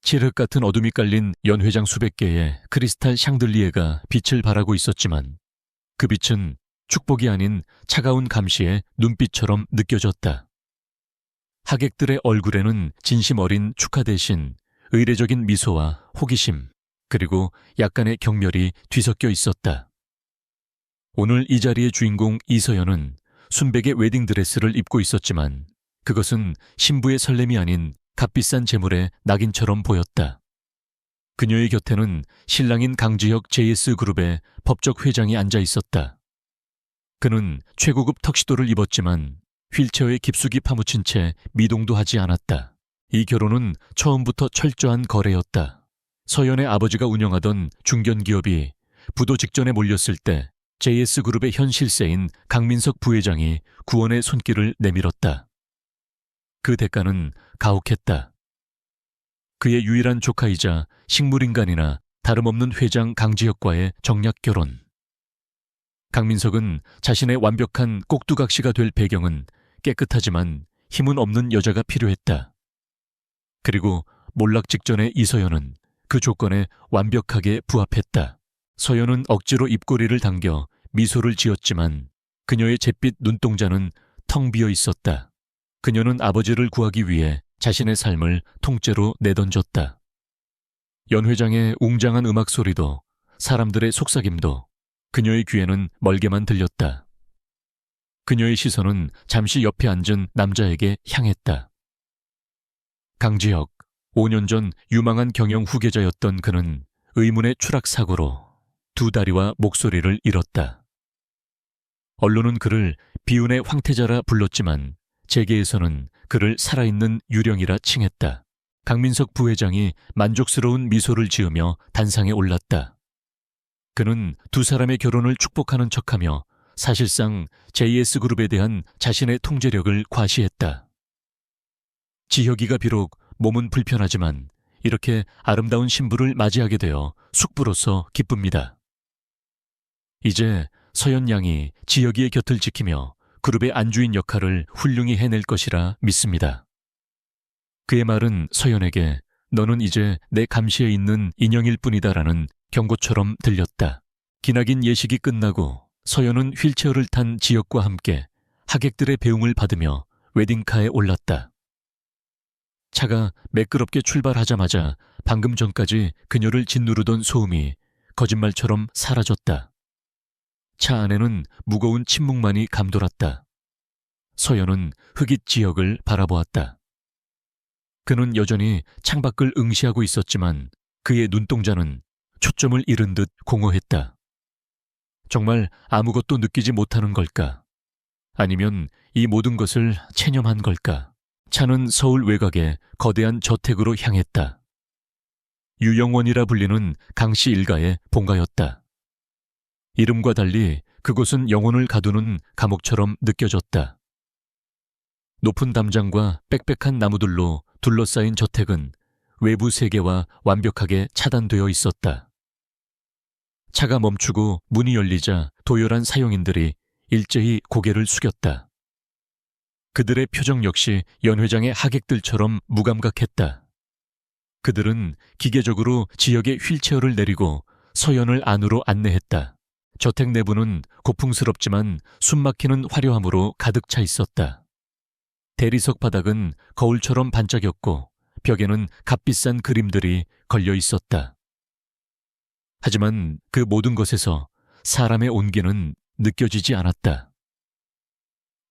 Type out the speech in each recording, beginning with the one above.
칠흑 같은 어둠이 깔린 연회장 수백 개의 크리스탈 샹들리에가 빛을 발하고 있었지만 그 빛은 축복이 아닌 차가운 감시의 눈빛처럼 느껴졌다. 하객들의 얼굴에는 진심 어린 축하 대신 의례적인 미소와 호기심, 그리고 약간의 경멸이 뒤섞여 있었다. 오늘 이 자리의 주인공 이서연은 순백의 웨딩드레스를 입고 있었지만 그것은 신부의 설렘이 아닌 값비싼 재물의 낙인처럼 보였다. 그녀의 곁에는 신랑인 강지혁 JS그룹의 법적 회장이 앉아 있었다. 그는 최고급 턱시도를 입었지만 휠체어에 깊숙이 파묻힌 채 미동도 하지 않았다. 이 결혼은 처음부터 철저한 거래였다. 서연의 아버지가 운영하던 중견기업이 부도 직전에 몰렸을 때 JS그룹의 현 실세인 강민석 부회장이 구원의 손길을 내밀었다. 그 대가는 가혹했다. 그의 유일한 조카이자 식물인간이나 다름없는 회장 강지혁과의 정략 결혼. 강민석은 자신의 완벽한 꼭두각시가 될 배경은 깨끗하지만 힘은 없는 여자가 필요했다. 그리고 몰락 직전의 이서연은 그 조건에 완벽하게 부합했다. 서연은 억지로 입꼬리를 당겨 미소를 지었지만 그녀의 잿빛 눈동자는 텅 비어 있었다. 그녀는 아버지를 구하기 위해 자신의 삶을 통째로 내던졌다. 연회장의 웅장한 음악 소리도 사람들의 속삭임도 그녀의 귀에는 멀게만 들렸다. 그녀의 시선은 잠시 옆에 앉은 남자에게 향했다. 강지혁, 5년 전 유망한 경영 후계자였던 그는 의문의 추락 사고로 두 다리와 목소리를 잃었다. 언론은 그를 비운의 황태자라 불렀지만 재계에서는 그를 살아있는 유령이라 칭했다. 강민석 부회장이 만족스러운 미소를 지으며 단상에 올랐다. 그는 두 사람의 결혼을 축복하는 척하며 사실상 JS그룹에 대한 자신의 통제력을 과시했다. 지혁이가 비록 몸은 불편하지만 이렇게 아름다운 신부를 맞이하게 되어 숙부로서 기쁩니다. 이제 서연 양이 지혁이의 곁을 지키며 그룹의 안주인 역할을 훌륭히 해낼 것이라 믿습니다. 그의 말은 서연에게 너는 이제 내 감시에 있는 인형일 뿐이다라는 경고처럼 들렸다. 기나긴 예식이 끝나고 서연은 휠체어를 탄 지혁과 함께 하객들의 배웅을 받으며 웨딩카에 올랐다. 차가 매끄럽게 출발하자마자 방금 전까지 그녀를 짓누르던 소음이 거짓말처럼 사라졌다. 차 안에는 무거운 침묵만이 감돌았다. 서연은 흑잇 지역을 바라보았다. 그는 여전히 창밖을 응시하고 있었지만 그의 눈동자는 초점을 잃은 듯 공허했다. 정말 아무것도 느끼지 못하는 걸까? 아니면 이 모든 것을 체념한 걸까? 차는 서울 외곽의 거대한 저택으로 향했다. 유영원이라 불리는 강씨 일가의 본가였다. 이름과 달리 그곳은 영혼을 가두는 감옥처럼 느껴졌다. 높은 담장과 빽빽한 나무들로 둘러싸인 저택은 외부 세계와 완벽하게 차단되어 있었다. 차가 멈추고 문이 열리자 도열한 사용인들이 일제히 고개를 숙였다. 그들의 표정 역시 연회장의 하객들처럼 무감각했다. 그들은 기계적으로 지역의 휠체어를 내리고 서연을 안으로 안내했다. 저택 내부는 고풍스럽지만 숨막히는 화려함으로 가득 차 있었다. 대리석 바닥은 거울처럼 반짝였고 벽에는 값비싼 그림들이 걸려 있었다. 하지만 그 모든 것에서 사람의 온기는 느껴지지 않았다.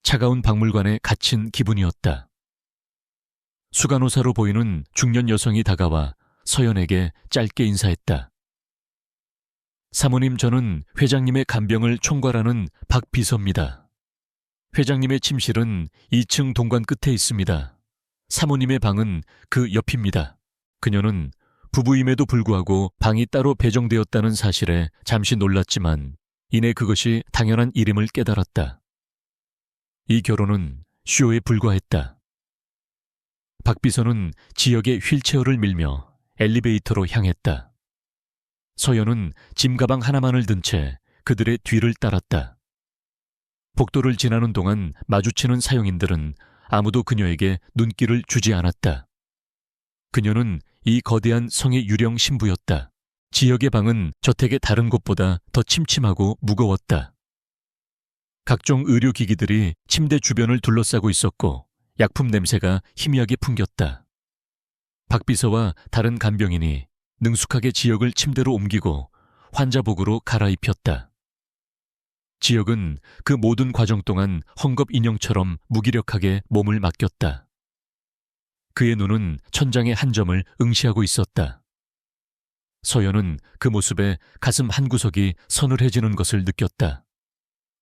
차가운 박물관에 갇힌 기분이었다. 수간호사로 보이는 중년 여성이 다가와 서연에게 짧게 인사했다. 사모님, 저는 회장님의 간병을 총괄하는 박 비서입니다. 회장님의 침실은 2층 동관 끝에 있습니다. 사모님의 방은 그 옆입니다. 그녀는 부부임에도 불구하고 방이 따로 배정되었다는 사실에 잠시 놀랐지만 이내 그것이 당연한 일임을 깨달았다. 이 결혼은 쇼에 불과했다. 박 비서는 지역의 휠체어를 밀며 엘리베이터로 향했다. 서연은 짐 가방 하나만을 든 채 그들의 뒤를 따랐다. 복도를 지나는 동안 마주치는 사용인들은 아무도 그녀에게 눈길을 주지 않았다. 그녀는 이 거대한 성의 유령 신부였다. 지역의 방은 저택의 다른 곳보다 더 침침하고 무거웠다. 각종 의료기기들이 침대 주변을 둘러싸고 있었고 약품 냄새가 희미하게 풍겼다. 박 비서와 다른 간병인이 능숙하게 지역을 침대로 옮기고 환자복으로 갈아입혔다. 지역은 그 모든 과정 동안 헝겊 인형처럼 무기력하게 몸을 맡겼다. 그의 눈은 천장의 한 점을 응시하고 있었다. 서연은 그 모습에 가슴 한구석이 서늘해지는 것을 느꼈다.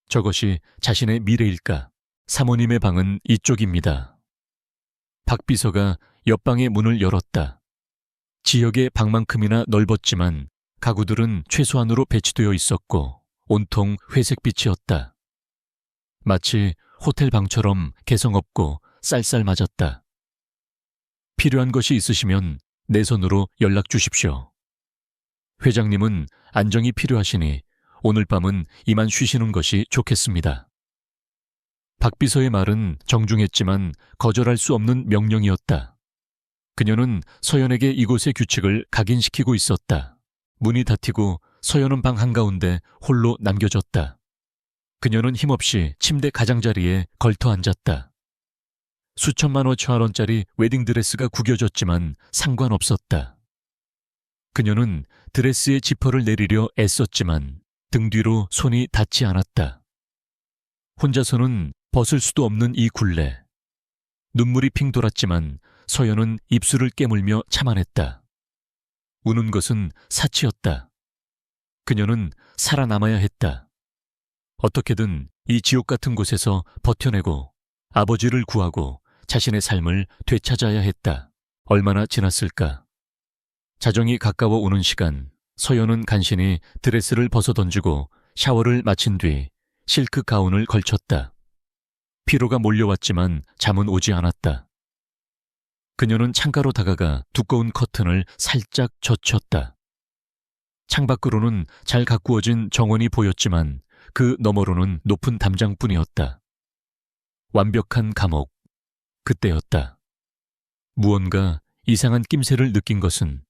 저것이 자신의 미래일까? 사모님의 방은 이쪽입니다. 박 비서가 옆방의 문을 열었다. 지역의 방만큼이나 넓었지만 가구들은 최소한으로 배치되어 있었고 온통 회색빛이었다. 마치 호텔 방처럼 개성 없고 쌀쌀맞았다. 필요한 것이 있으시면 내 손으로 연락 주십시오. 회장님은 안정이 필요하시니 오늘 밤은 이만 쉬시는 것이 좋겠습니다. 박 비서의 말은 정중했지만 거절할 수 없는 명령이었다. 그녀는 서연에게 이곳의 규칙을 각인시키고 있었다. 문이 닫히고 서연은 방 한가운데 홀로 남겨졌다. 그녀는 힘없이 침대 가장자리에 걸터 앉았다. 수천만 원짜리 웨딩드레스가 구겨졌지만 상관없었다. 그녀는 드레스의 지퍼를 내리려 애썼지만 등 뒤로 손이 닿지 않았다. 혼자서는 벗을 수도 없는 이 굴레. 눈물이 핑 돌았지만 서연은 입술을 깨물며 참아냈다. 우는 것은 사치였다. 그녀는 살아남아야 했다. 어떻게든 이 지옥 같은 곳에서 버텨내고 아버지를 구하고 자신의 삶을 되찾아야 했다. 얼마나 지났을까? 자정이 가까워 오는 시간, 서연은 간신히 드레스를 벗어던지고 샤워를 마친 뒤 실크 가운을 걸쳤다. 피로가 몰려왔지만 잠은 오지 않았다. 그녀는 창가로 다가가 두꺼운 커튼을 살짝 젖혔다. 창밖으로는 잘 가꾸어진 정원이 보였지만 그 너머로는 높은 담장뿐이었다. 완벽한 감옥. 그때였다. 무언가 이상한 낌새를 느낀 것은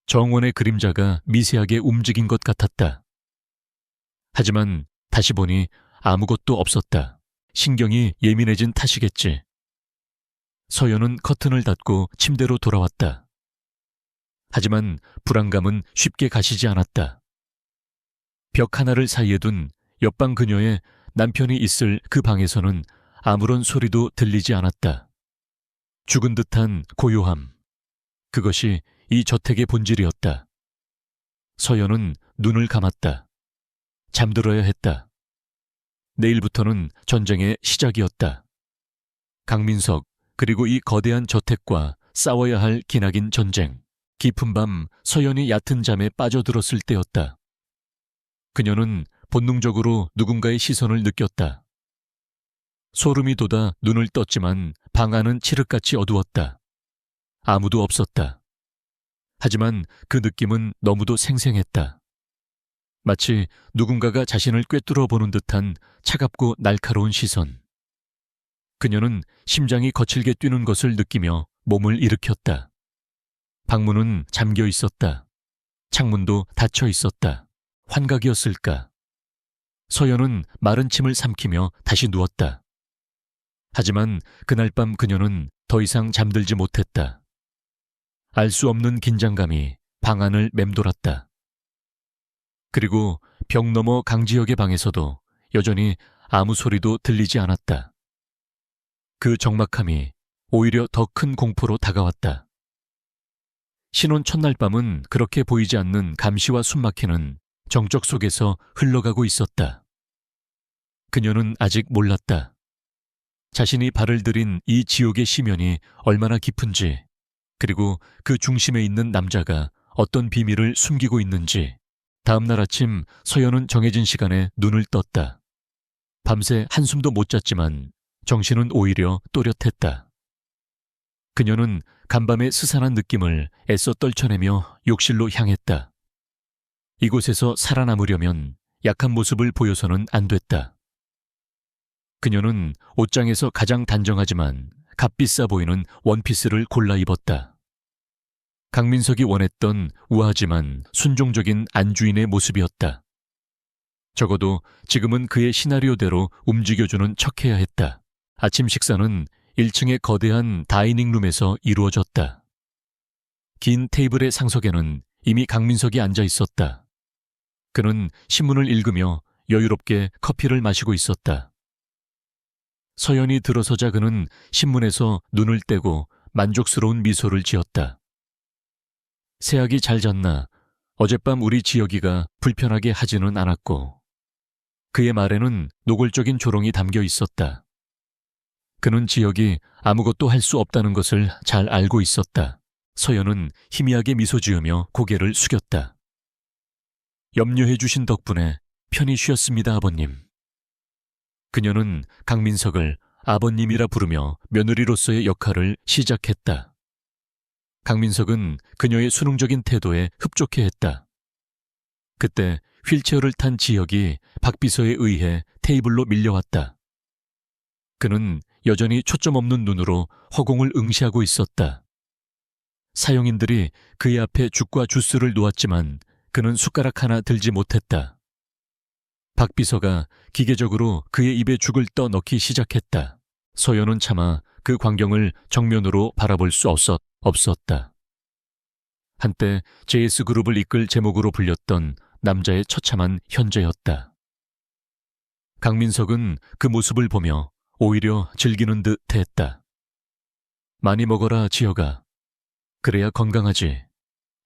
정원의 그림자가 미세하게 움직인 것 같았다. 하지만 다시 보니 아무것도 없었다. 신경이 예민해진 탓이겠지. 서연은 커튼을 닫고 침대로 돌아왔다. 하지만 불안감은 쉽게 가시지 않았다. 벽 하나를 사이에 둔 옆방 그녀의 남편이 있을 그 방에서는 아무런 소리도 들리지 않았다. 죽은 듯한 고요함. 그것이 이 저택의 본질이었다. 서연은 눈을 감았다. 잠들어야 했다. 내일부터는 전쟁의 시작이었다. 강민석 그리고 이 거대한 저택과 싸워야 할 기나긴 전쟁. 깊은 밤 서연이 얕은 잠에 빠져들었을 때였다. 그녀는 본능적으로 누군가의 시선을 느꼈다. 소름이 돋아 눈을 떴지만 방 안은 칠흑같이 어두웠다. 아무도 없었다. 하지만 그 느낌은 너무도 생생했다. 마치 누군가가 자신을 꿰뚫어 보는 듯한 차갑고 날카로운 시선. 그녀는 심장이 거칠게 뛰는 것을 느끼며 몸을 일으켰다. 방문은 잠겨 있었다. 창문도 닫혀 있었다. 환각이었을까? 서연은 마른 침을 삼키며 다시 누웠다. 하지만 그날 밤 그녀는 더 이상 잠들지 못했다. 알 수 없는 긴장감이 방 안을 맴돌았다. 그리고 벽 너머 강지혁의 방에서도 여전히 아무 소리도 들리지 않았다. 그 적막함이 오히려 더 큰 공포로 다가왔다. 신혼 첫날 밤은 그렇게 보이지 않는 감시와 숨막히는 정적 속에서 흘러가고 있었다. 그녀는 아직 몰랐다. 자신이 발을 들인 이 지옥의 심연이 얼마나 깊은지, 그리고 그 중심에 있는 남자가 어떤 비밀을 숨기고 있는지. 다음날 아침 서연은 정해진 시간에 눈을 떴다. 밤새 한숨도 못 잤지만 정신은 오히려 또렷했다. 그녀는 간밤의 스산한 느낌을 애써 떨쳐내며 욕실로 향했다. 이곳에서 살아남으려면 약한 모습을 보여서는 안 됐다. 그녀는 옷장에서 가장 단정하지만 값비싸 보이는 원피스를 골라 입었다. 강민석이 원했던 우아하지만 순종적인 안주인의 모습이었다. 적어도 지금은 그의 시나리오대로 움직여주는 척해야 했다. 아침 식사는 1층의 거대한 다이닝룸에서 이루어졌다. 긴 테이블의 상석에는 이미 강민석이 앉아 있었다. 그는 신문을 읽으며 여유롭게 커피를 마시고 있었다. 서연이 들어서자 그는 신문에서 눈을 떼고 만족스러운 미소를 지었다. 새아기 잘 잤나? 어젯밤 우리 지혁이가 불편하게 하지는 않았고. 그의 말에는 노골적인 조롱이 담겨 있었다. 그는 지혁이 아무것도 할 수 없다는 것을 잘 알고 있었다. 서연은 희미하게 미소 지으며 고개를 숙였다. 염려해 주신 덕분에 편히 쉬었습니다, 아버님. 그녀는 강민석을 아버님이라 부르며 며느리로서의 역할을 시작했다. 강민석은 그녀의 수능적인 태도에 흡족해했다. 그때 휠체어를 탄 지혁이 박비서에 의해 테이블로 밀려왔다. 그는 여전히 초점 없는 눈으로 허공을 응시하고 있었다. 사용인들이 그의 앞에 죽과 주스를 놓았지만 그는 숟가락 하나 들지 못했다. 박비서가 기계적으로 그의 입에 죽을 떠넣기 시작했다. 서연은 차마 그 광경을 정면으로 바라볼 수 없었다. 한때 JS그룹을 이끌 제목으로 불렸던 남자의 처참한 현재였다. 강민석은 그 모습을 보며 오히려 즐기는 듯 했다. 많이 먹어라, 지혁아. 그래야 건강하지.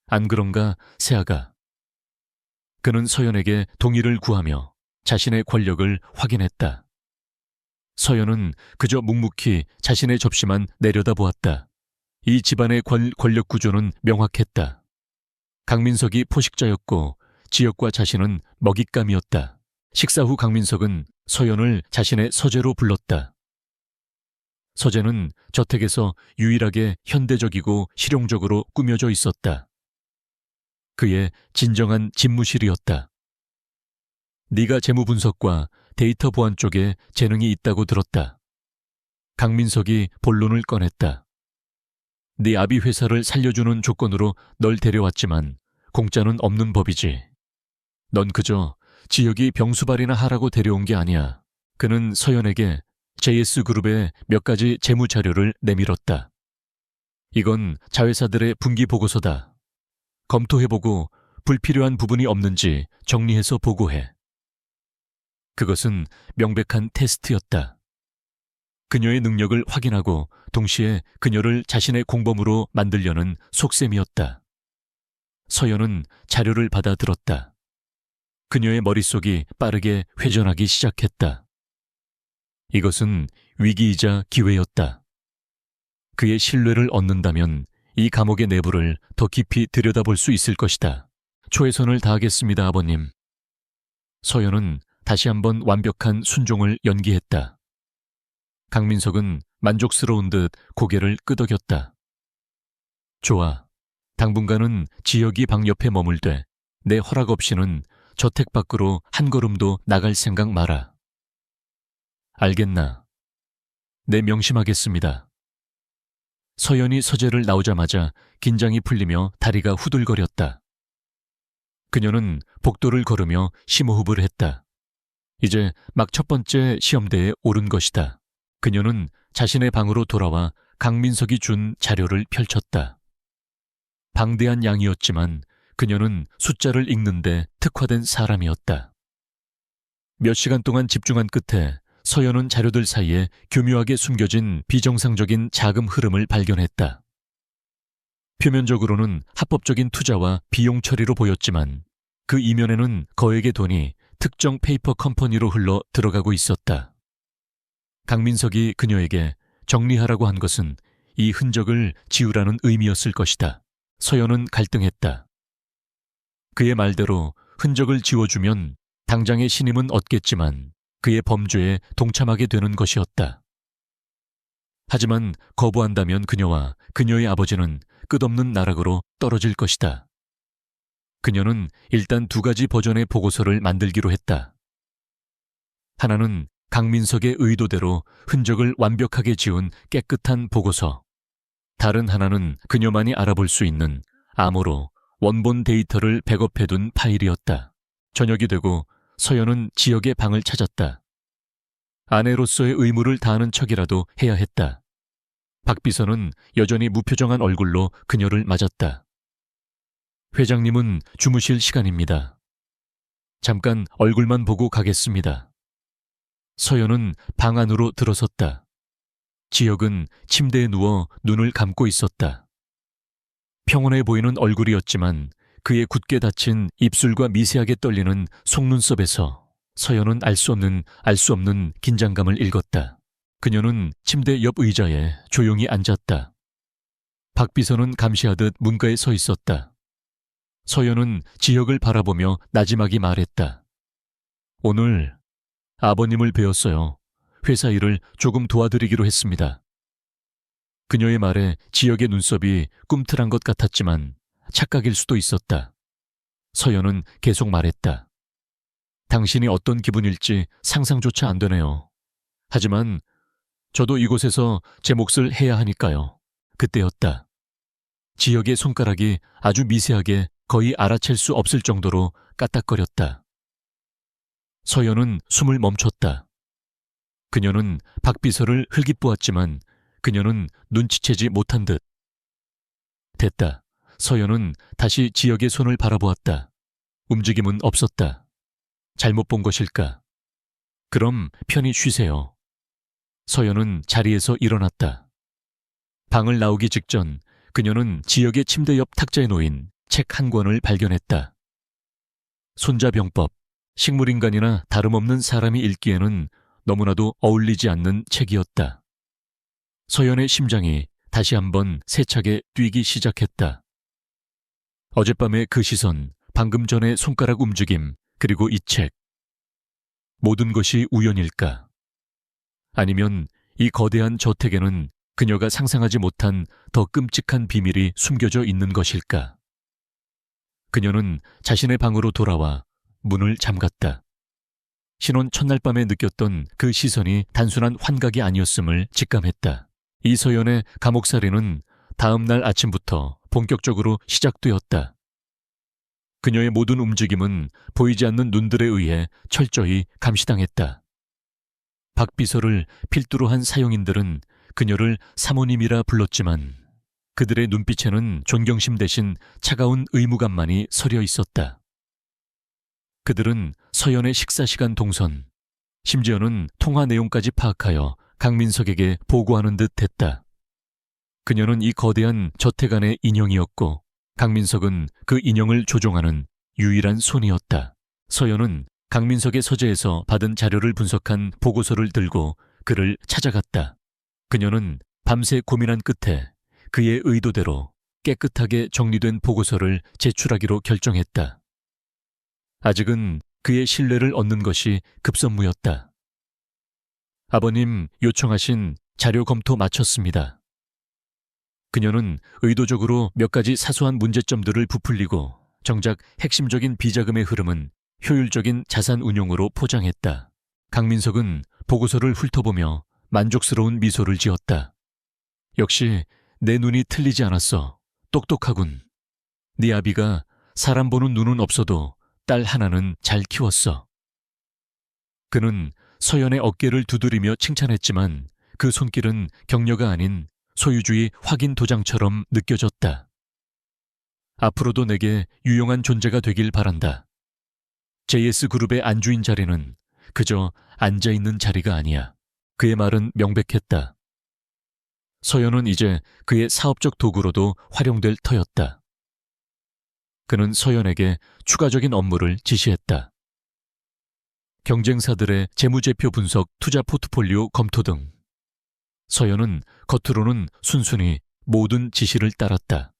안 그런가, 새아가. 그는 서연에게 동의를 구하며 자신의 권력을 확인했다. 서연은 그저 묵묵히 자신의 접시만 내려다보았다. 이 집안의 권력 구조는 명확했다. 강민석이 포식자였고 지역과 자신은 먹잇감이었다. 식사 후 강민석은 서연을 자신의 서재로 불렀다. 서재는 저택에서 유일하게 현대적이고 실용적으로 꾸며져 있었다. 그의 진정한 집무실이었다. 네가 재무분석과 데이터 보안 쪽에 재능이 있다고 들었다. 강민석이 본론을 꺼냈다. 네 아비 회사를 살려주는 조건으로 널 데려왔지만 공짜는 없는 법이지. 넌 그저 지역이 병수발이나 하라고 데려온 게 아니야. 그는 서연에게 JS그룹의 몇 가지 재무 자료를 내밀었다. 이건 자회사들의 분기 보고서다. 검토해보고 불필요한 부분이 없는지 정리해서 보고해. 그것은 명백한 테스트였다. 그녀의 능력을 확인하고 동시에 그녀를 자신의 공범으로 만들려는 속셈이었다. 서연은 자료를 받아들었다. 그녀의 머릿속이 빠르게 회전하기 시작했다. 이것은 위기이자 기회였다. 그의 신뢰를 얻는다면 이 감옥의 내부를 더 깊이 들여다볼 수 있을 것이다. 최선을 다하겠습니다, 아버님. 서연은 다시 한번 완벽한 순종을 연기했다. 강민석은 만족스러운 듯 고개를 끄덕였다. 좋아. 당분간은 지역이 방 옆에 머물되 내 허락 없이는 저택 밖으로 한 걸음도 나갈 생각 마라. 알겠나? 네, 명심하겠습니다. 서연이 서재를 나오자마자 긴장이 풀리며 다리가 후들거렸다. 그녀는 복도를 걸으며 심호흡을 했다. 이제 막 첫 번째 시험대에 오른 것이다. 그녀는 자신의 방으로 돌아와 강민석이 준 자료를 펼쳤다. 방대한 양이었지만 그녀는 숫자를 읽는데 특화된 사람이었다. 몇 시간 동안 집중한 끝에 서연은 자료들 사이에 교묘하게 숨겨진 비정상적인 자금 흐름을 발견했다. 표면적으로는 합법적인 투자와 비용 처리로 보였지만 그 이면에는 거액의 돈이 특정 페이퍼 컴퍼니로 흘러 들어가고 있었다. 강민석이 그녀에게 정리하라고 한 것은 이 흔적을 지우라는 의미였을 것이다. 서연은 갈등했다. 그의 말대로 흔적을 지워주면 당장의 신임은 얻겠지만 그의 범죄에 동참하게 되는 것이었다. 하지만 거부한다면 그녀와 그녀의 아버지는 끝없는 나락으로 떨어질 것이다. 그녀는 일단 2가지 버전의 보고서를 만들기로 했다. 하나는 강민석의 의도대로 흔적을 완벽하게 지운 깨끗한 보고서. 다른 하나는 그녀만이 알아볼 수 있는 암호로 원본 데이터를 백업해둔 파일이었다. 저녁이 되고 서연은 지역의 방을 찾았다. 아내로서의 의무를 다하는 척이라도 해야 했다. 박 비서는 여전히 무표정한 얼굴로 그녀를 맞았다. 회장님은 주무실 시간입니다. 잠깐 얼굴만 보고 가겠습니다. 서연은 방 안으로 들어섰다. 지역은 침대에 누워 눈을 감고 있었다. 평온해 보이는 얼굴이었지만 그의 굳게 닫힌 입술과 미세하게 떨리는 속눈썹에서 서연은 알 수 없는 긴장감을 읽었다. 그녀는 침대 옆 의자에 조용히 앉았다. 박 비서는 감시하듯 문가에 서 있었다. 서연은 지역을 바라보며 나지막이 말했다. 오늘 아버님을 뵈었어요. 회사 일을 조금 도와드리기로 했습니다. 그녀의 말에 지역의 눈썹이 꿈틀한 것 같았지만 착각일 수도 있었다. 서연은 계속 말했다. 당신이 어떤 기분일지 상상조차 안 되네요. 하지만 저도 이곳에서 제 몫을 해야 하니까요. 그때였다. 지역의 손가락이 아주 미세하게 거의 알아챌 수 없을 정도로 까딱거렸다. 서연은 숨을 멈췄다. 그녀는 박 비서를 흘깃보았지만 그녀는 눈치채지 못한 듯. 됐다. 서연은 다시 지역의 손을 바라보았다. 움직임은 없었다. 잘못 본 것일까? 그럼 편히 쉬세요. 서연은 자리에서 일어났다. 방을 나오기 직전 그녀는 지역의 침대 옆 탁자에 놓인 책 한 권을 발견했다. 손자병법, 식물인간이나 다름없는 사람이 읽기에는 너무나도 어울리지 않는 책이었다. 서연의 심장이 다시 한번 세차게 뛰기 시작했다. 어젯밤의 그 시선, 방금 전의 손가락 움직임, 그리고 이 책. 모든 것이 우연일까? 아니면 이 거대한 저택에는 그녀가 상상하지 못한 더 끔찍한 비밀이 숨겨져 있는 것일까? 그녀는 자신의 방으로 돌아와 문을 잠갔다. 신혼 첫날 밤에 느꼈던 그 시선이 단순한 환각이 아니었음을 직감했다. 이서연의 감옥살이는 다음 날 아침부터 본격적으로 시작되었다. 그녀의 모든 움직임은 보이지 않는 눈들에 의해 철저히 감시당했다. 박 비서를 필두로 한 사용인들은 그녀를 사모님이라 불렀지만 그들의 눈빛에는 존경심 대신 차가운 의무감만이 서려 있었다. 그들은 서연의 식사 시간 동선, 심지어는 통화 내용까지 파악하여 강민석에게 보고하는 듯 했다. 그녀는 이 거대한 저택 안의 인형이었고 강민석은 그 인형을 조종하는 유일한 손이었다. 서연은 강민석의 서재에서 받은 자료를 분석한 보고서를 들고 그를 찾아갔다. 그녀는 밤새 고민한 끝에 그의 의도대로 깨끗하게 정리된 보고서를 제출하기로 결정했다. 아직은 그의 신뢰를 얻는 것이 급선무였다. 아버님 요청하신 자료 검토 마쳤습니다. 그녀는 의도적으로 몇 가지 사소한 문제점들을 부풀리고 정작 핵심적인 비자금의 흐름은 효율적인 자산 운용으로 포장했다. 강민석은 보고서를 훑어보며 만족스러운 미소를 지었다. 역시 내 눈이 틀리지 않았어. 똑똑하군. 네 아비가 사람 보는 눈은 없어도 딸 하나는 잘 키웠어. 그는 서연의 어깨를 두드리며 칭찬했지만 그 손길은 격려가 아닌 소유주의 확인 도장처럼 느껴졌다. 앞으로도 내게 유용한 존재가 되길 바란다. JS그룹의 안주인 자리는 그저 앉아있는 자리가 아니야. 그의 말은 명백했다. 서연은 이제 그의 사업적 도구로도 활용될 터였다. 그는 서연에게 추가적인 업무를 지시했다. 경쟁사들의 재무제표 분석, 투자 포트폴리오 검토 등. 서연은 겉으로는 순순히 모든 지시를 따랐다.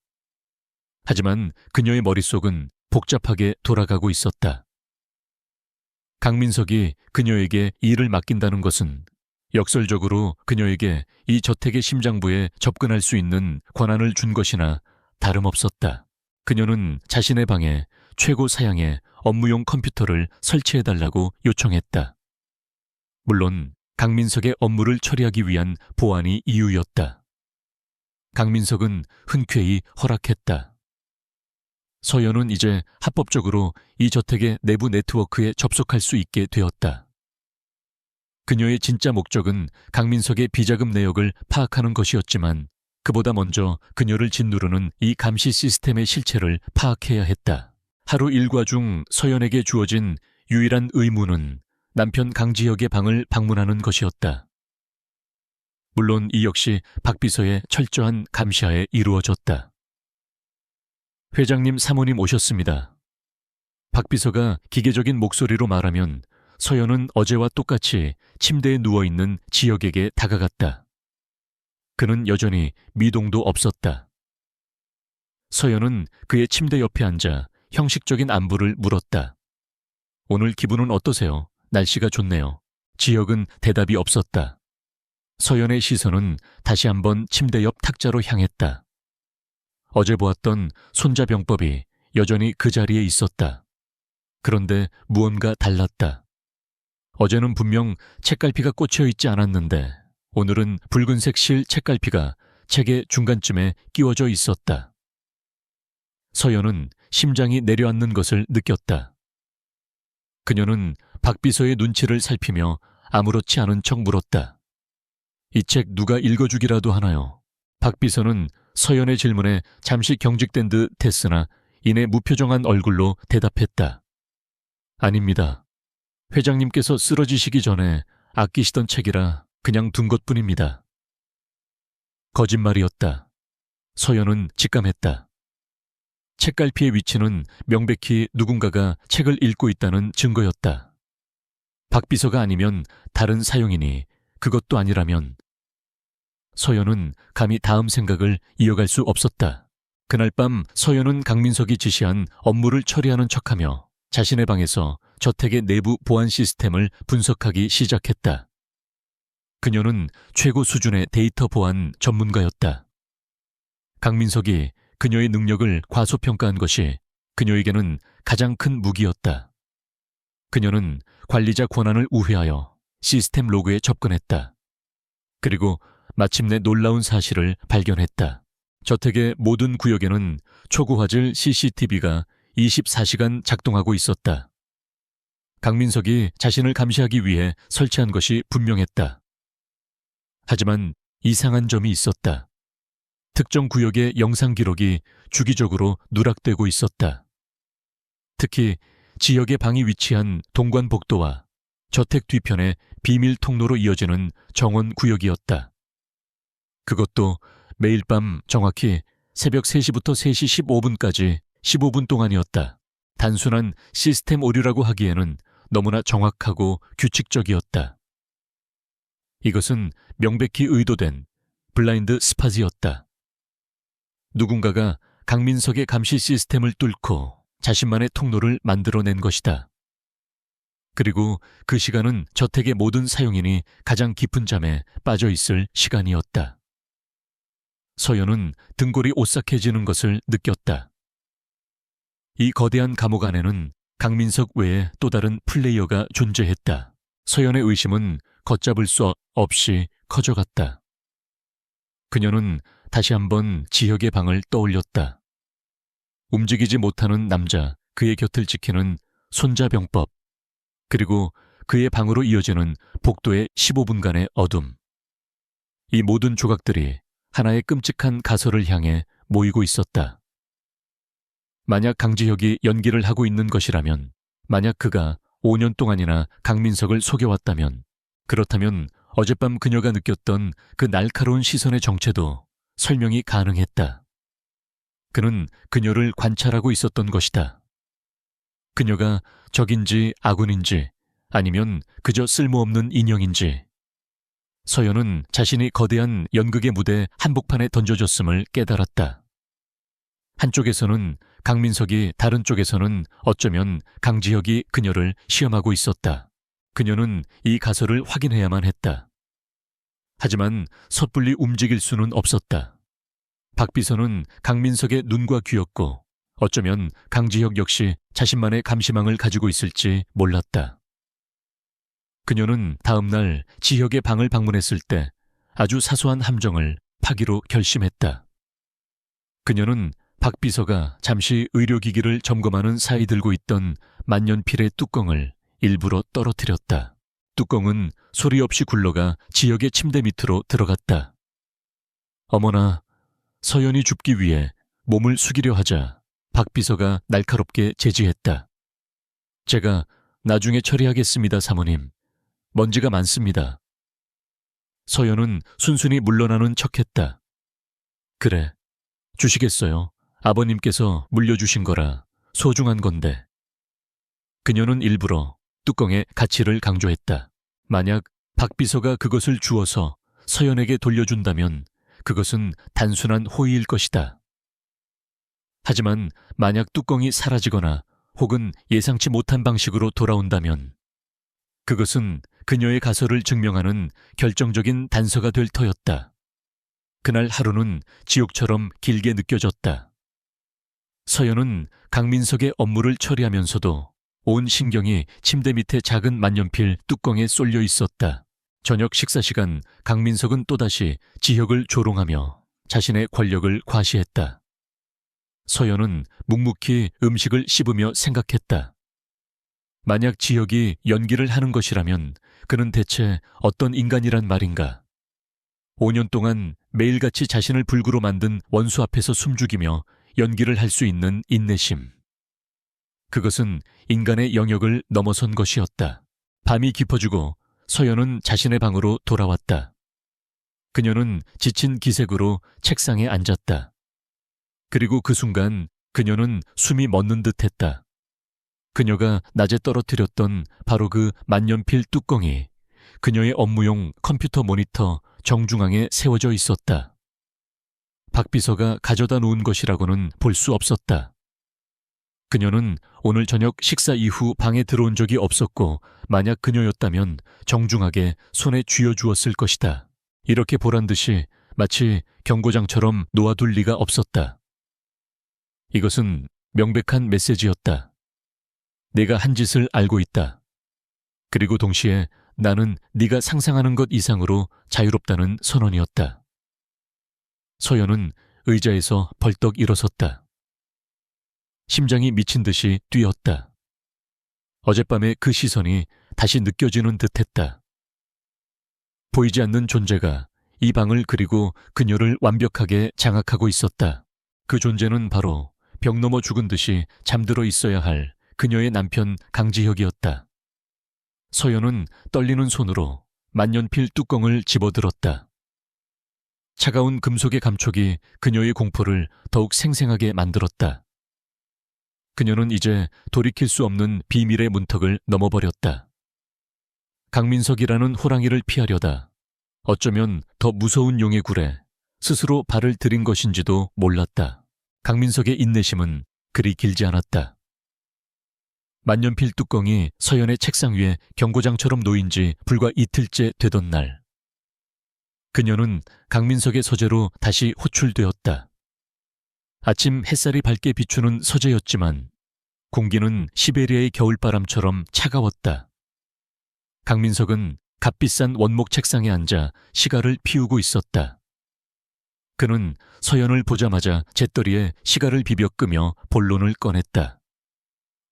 하지만 그녀의 머릿속은 복잡하게 돌아가고 있었다. 강민석이 그녀에게 일을 맡긴다는 것은 역설적으로 그녀에게 이 저택의 심장부에 접근할 수 있는 권한을 준 것이나 다름없었다. 그녀는 자신의 방에 최고 사양의 업무용 컴퓨터를 설치해달라고 요청했다. 물론 강민석의 업무를 처리하기 위한 보안이 이유였다. 강민석은 흔쾌히 허락했다. 서연은 이제 합법적으로 이 저택의 내부 네트워크에 접속할 수 있게 되었다. 그녀의 진짜 목적은 강민석의 비자금 내역을 파악하는 것이었지만 그보다 먼저 그녀를 짓누르는 이 감시 시스템의 실체를 파악해야 했다. 하루 일과 중 서연에게 주어진 유일한 의무는 남편 강지혁의 방을 방문하는 것이었다. 물론 이 역시 박 비서의 철저한 감시하에 이루어졌다. 회장님, 사모님 오셨습니다. 박 비서가 기계적인 목소리로 말하면 서연은 어제와 똑같이 침대에 누워있는 지혁에게 다가갔다. 그는 여전히 미동도 없었다. 서연은 그의 침대 옆에 앉아 형식적인 안부를 물었다. 오늘 기분은 어떠세요? 날씨가 좋네요. 지혁은 대답이 없었다. 서연의 시선은 다시 한번 침대 옆 탁자로 향했다. 어제 보았던 손자병법이 여전히 그 자리에 있었다. 그런데 무언가 달랐다. 어제는 분명 책갈피가 꽂혀 있지 않았는데 오늘은 붉은색 실 책갈피가 책의 중간쯤에 끼워져 있었다. 서연은 심장이 내려앉는 것을 느꼈다. 그녀는 박 비서의 눈치를 살피며 아무렇지 않은 척 물었다. 이 책 누가 읽어주기라도 하나요? 박 비서는 서연의 질문에 잠시 경직된 듯 했으나 이내 무표정한 얼굴로 대답했다. 아닙니다. 회장님께서 쓰러지시기 전에 아끼시던 책이라 그냥 둔 것뿐입니다. 거짓말이었다. 서연은 직감했다. 책갈피의 위치는 명백히 누군가가 책을 읽고 있다는 증거였다. 박 비서가 아니면 다른 사용인이, 그것도 아니라면. 서연은 감히 다음 생각을 이어갈 수 없었다. 그날 밤 서연은 강민석이 지시한 업무를 처리하는 척하며 자신의 방에서 저택의 내부 보안 시스템을 분석하기 시작했다. 그녀는 최고 수준의 데이터 보안 전문가였다. 강민석이 그녀의 능력을 과소평가한 것이 그녀에게는 가장 큰 무기였다. 그녀는 관리자 권한을 우회하여 시스템 로그에 접근했다. 그리고 마침내 놀라운 사실을 발견했다. 저택의 모든 구역에는 초고화질 CCTV가 24시간 작동하고 있었다. 강민석이 자신을 감시하기 위해 설치한 것이 분명했다. 하지만 이상한 점이 있었다. 특정 구역의 영상 기록이 주기적으로 누락되고 있었다. 특히 지역의 방이 위치한 동관복도와 저택 뒤편의 비밀 통로로 이어지는 정원 구역이었다. 그것도 매일 밤 정확히 새벽 3시부터 3시 15분까지 15분 동안이었다. 단순한 시스템 오류라고 하기에는 너무나 정확하고 규칙적이었다. 이것은 명백히 의도된 블라인드 스팟이었다. 누군가가 강민석의 감시 시스템을 뚫고 자신만의 통로를 만들어낸 것이다. 그리고 그 시간은 저택의 모든 사용인이 가장 깊은 잠에 빠져 있을 시간이었다. 서연은 등골이 오싹해지는 것을 느꼈다. 이 거대한 감옥 안에는 강민석 외에 또 다른 플레이어가 존재했다. 서연의 의심은 걷잡을 수 없이 커져갔다. 그녀는 다시 한번 지혁의 방을 떠올렸다. 움직이지 못하는 남자, 그의 곁을 지키는 손자병법, 그리고 그의 방으로 이어지는 복도의 15분간의 어둠. 이 모든 조각들이 하나의 끔찍한 가설을 향해 모이고 있었다. 만약 강지혁이 연기를 하고 있는 것이라면, 만약 그가 5년 동안이나 강민석을 속여왔다면, 그렇다면 어젯밤 그녀가 느꼈던 그 날카로운 시선의 정체도 설명이 가능했다. 그는 그녀를 관찰하고 있었던 것이다. 그녀가 적인지 아군인지 아니면 그저 쓸모없는 인형인지. 서연은 자신이 거대한 연극의 무대 한복판에 던져졌음을 깨달았다. 한쪽에서는 강민석이, 다른 쪽에서는 어쩌면 강지혁이 그녀를 시험하고 있었다. 그녀는 이 가설을 확인해야만 했다. 하지만 섣불리 움직일 수는 없었다. 박 비서는 강민석의 눈과 귀였고 어쩌면 강지혁 역시 자신만의 감시망을 가지고 있을지 몰랐다. 그녀는 다음 날 지혁의 방을 방문했을 때 아주 사소한 함정을 파기로 결심했다. 그녀는 박 비서가 잠시 의료기기를 점검하는 사이 들고 있던 만년필의 뚜껑을 일부러 떨어뜨렸다. 뚜껑은 소리 없이 굴러가 지역의 침대 밑으로 들어갔다. 어머나, 서연이 줍기 위해 몸을 숙이려 하자 박 비서가 날카롭게 제지했다. 제가 나중에 처리하겠습니다, 사모님. 먼지가 많습니다. 서연은 순순히 물러나는 척했다. 그래, 주시겠어요. 아버님께서 물려주신 거라 소중한 건데. 그녀는 일부러 뚜껑의 가치를 강조했다. 만약 박 비서가 그것을 주어서 서연에게 돌려준다면 그것은 단순한 호의일 것이다. 하지만 만약 뚜껑이 사라지거나 혹은 예상치 못한 방식으로 돌아온다면 그것은 그녀의 가설을 증명하는 결정적인 단서가 될 터였다. 그날 하루는 지옥처럼 길게 느껴졌다. 서연은 강민석의 업무를 처리하면서도 온 신경이 침대 밑에 작은 만년필 뚜껑에 쏠려 있었다. 저녁 식사 시간 강민석은 또다시 지혁을 조롱하며 자신의 권력을 과시했다. 서연은 묵묵히 음식을 씹으며 생각했다. 만약 지혁이 연기를 하는 것이라면 그는 대체 어떤 인간이란 말인가? 5년 동안 매일같이 자신을 불구로 만든 원수 앞에서 숨죽이며 연기를 할 수 있는 인내심. 그것은 인간의 영역을 넘어선 것이었다. 밤이 깊어지고 서연은 자신의 방으로 돌아왔다. 그녀는 지친 기색으로 책상에 앉았다. 그리고 그 순간 그녀는 숨이 멎는 듯했다. 그녀가 낮에 떨어뜨렸던 바로 그 만년필 뚜껑이 그녀의 업무용 컴퓨터 모니터 정중앙에 세워져 있었다. 박 비서가 가져다 놓은 것이라고는 볼 수 없었다. 그녀는 오늘 저녁 식사 이후 방에 들어온 적이 없었고 만약 그녀였다면 정중하게 손에 쥐어주었을 것이다. 이렇게 보란듯이 마치 경고장처럼 놓아둘 리가 없었다. 이것은 명백한 메시지였다. 내가 한 짓을 알고 있다. 그리고 동시에 나는 네가 상상하는 것 이상으로 자유롭다는 선언이었다. 서연은 의자에서 벌떡 일어섰다. 심장이 미친 듯이 뛰었다. 어젯밤의 그 시선이 다시 느껴지는 듯했다. 보이지 않는 존재가 이 방을 그리고 그녀를 완벽하게 장악하고 있었다. 그 존재는 바로 벽 넘어 죽은 듯이 잠들어 있어야 할 그녀의 남편 강지혁이었다. 서연은 떨리는 손으로 만년필 뚜껑을 집어들었다. 차가운 금속의 감촉이 그녀의 공포를 더욱 생생하게 만들었다. 그녀는 이제 돌이킬 수 없는 비밀의 문턱을 넘어버렸다. 강민석이라는 호랑이를 피하려다 어쩌면 더 무서운 용의 굴에 스스로 발을 들인 것인지도 몰랐다. 강민석의 인내심은 그리 길지 않았다. 만년필 뚜껑이 서연의 책상 위에 경고장처럼 놓인 지 불과 이틀째 되던 날, 그녀는 강민석의 서재로 다시 호출되었다. 아침 햇살이 밝게 비추는 서재였지만 공기는 시베리아의 겨울바람처럼 차가웠다. 강민석은 값비싼 원목 책상에 앉아 시가를 피우고 있었다. 그는 서연을 보자마자 재떨이에 시가를 비벼 끄며 본론을 꺼냈다.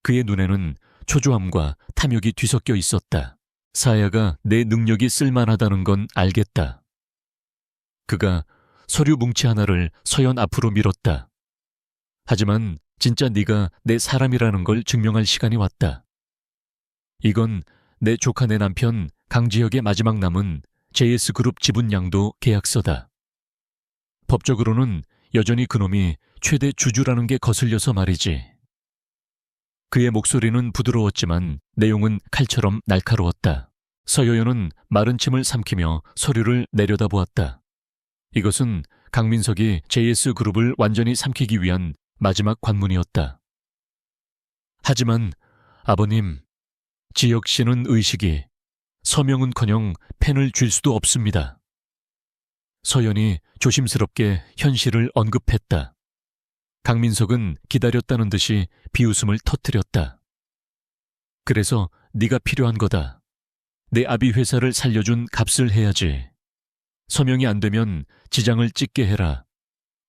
그의 눈에는 초조함과 탐욕이 뒤섞여 있었다. 사야가 내 능력이 쓸만하다는 건 알겠다. 그가 서류 뭉치 하나를 서연 앞으로 밀었다. 하지만 진짜 네가 내 사람이라는 걸 증명할 시간이 왔다. 이건 내 조카 내 남편 강지혁의 마지막 남은 JS그룹 지분양도 계약서다. 법적으로는 여전히 그놈이 최대 주주라는 게 거슬려서 말이지. 그의 목소리는 부드러웠지만 내용은 칼처럼 날카로웠다. 서여연은 마른 침을 삼키며 서류를 내려다보았다. 이것은 강민석이 JS그룹을 완전히 삼키기 위한 마지막 관문이었다. 하지만 아버님, 지혁 씨는 의식이 서명은커녕 펜을 쥘 수도 없습니다. 서연이 조심스럽게 현실을 언급했다. 강민석은 기다렸다는 듯이 비웃음을 터뜨렸다. 그래서 네가 필요한 거다. 내 아비 회사를 살려준 값을 해야지. 서명이 안 되면 지장을 찍게 해라.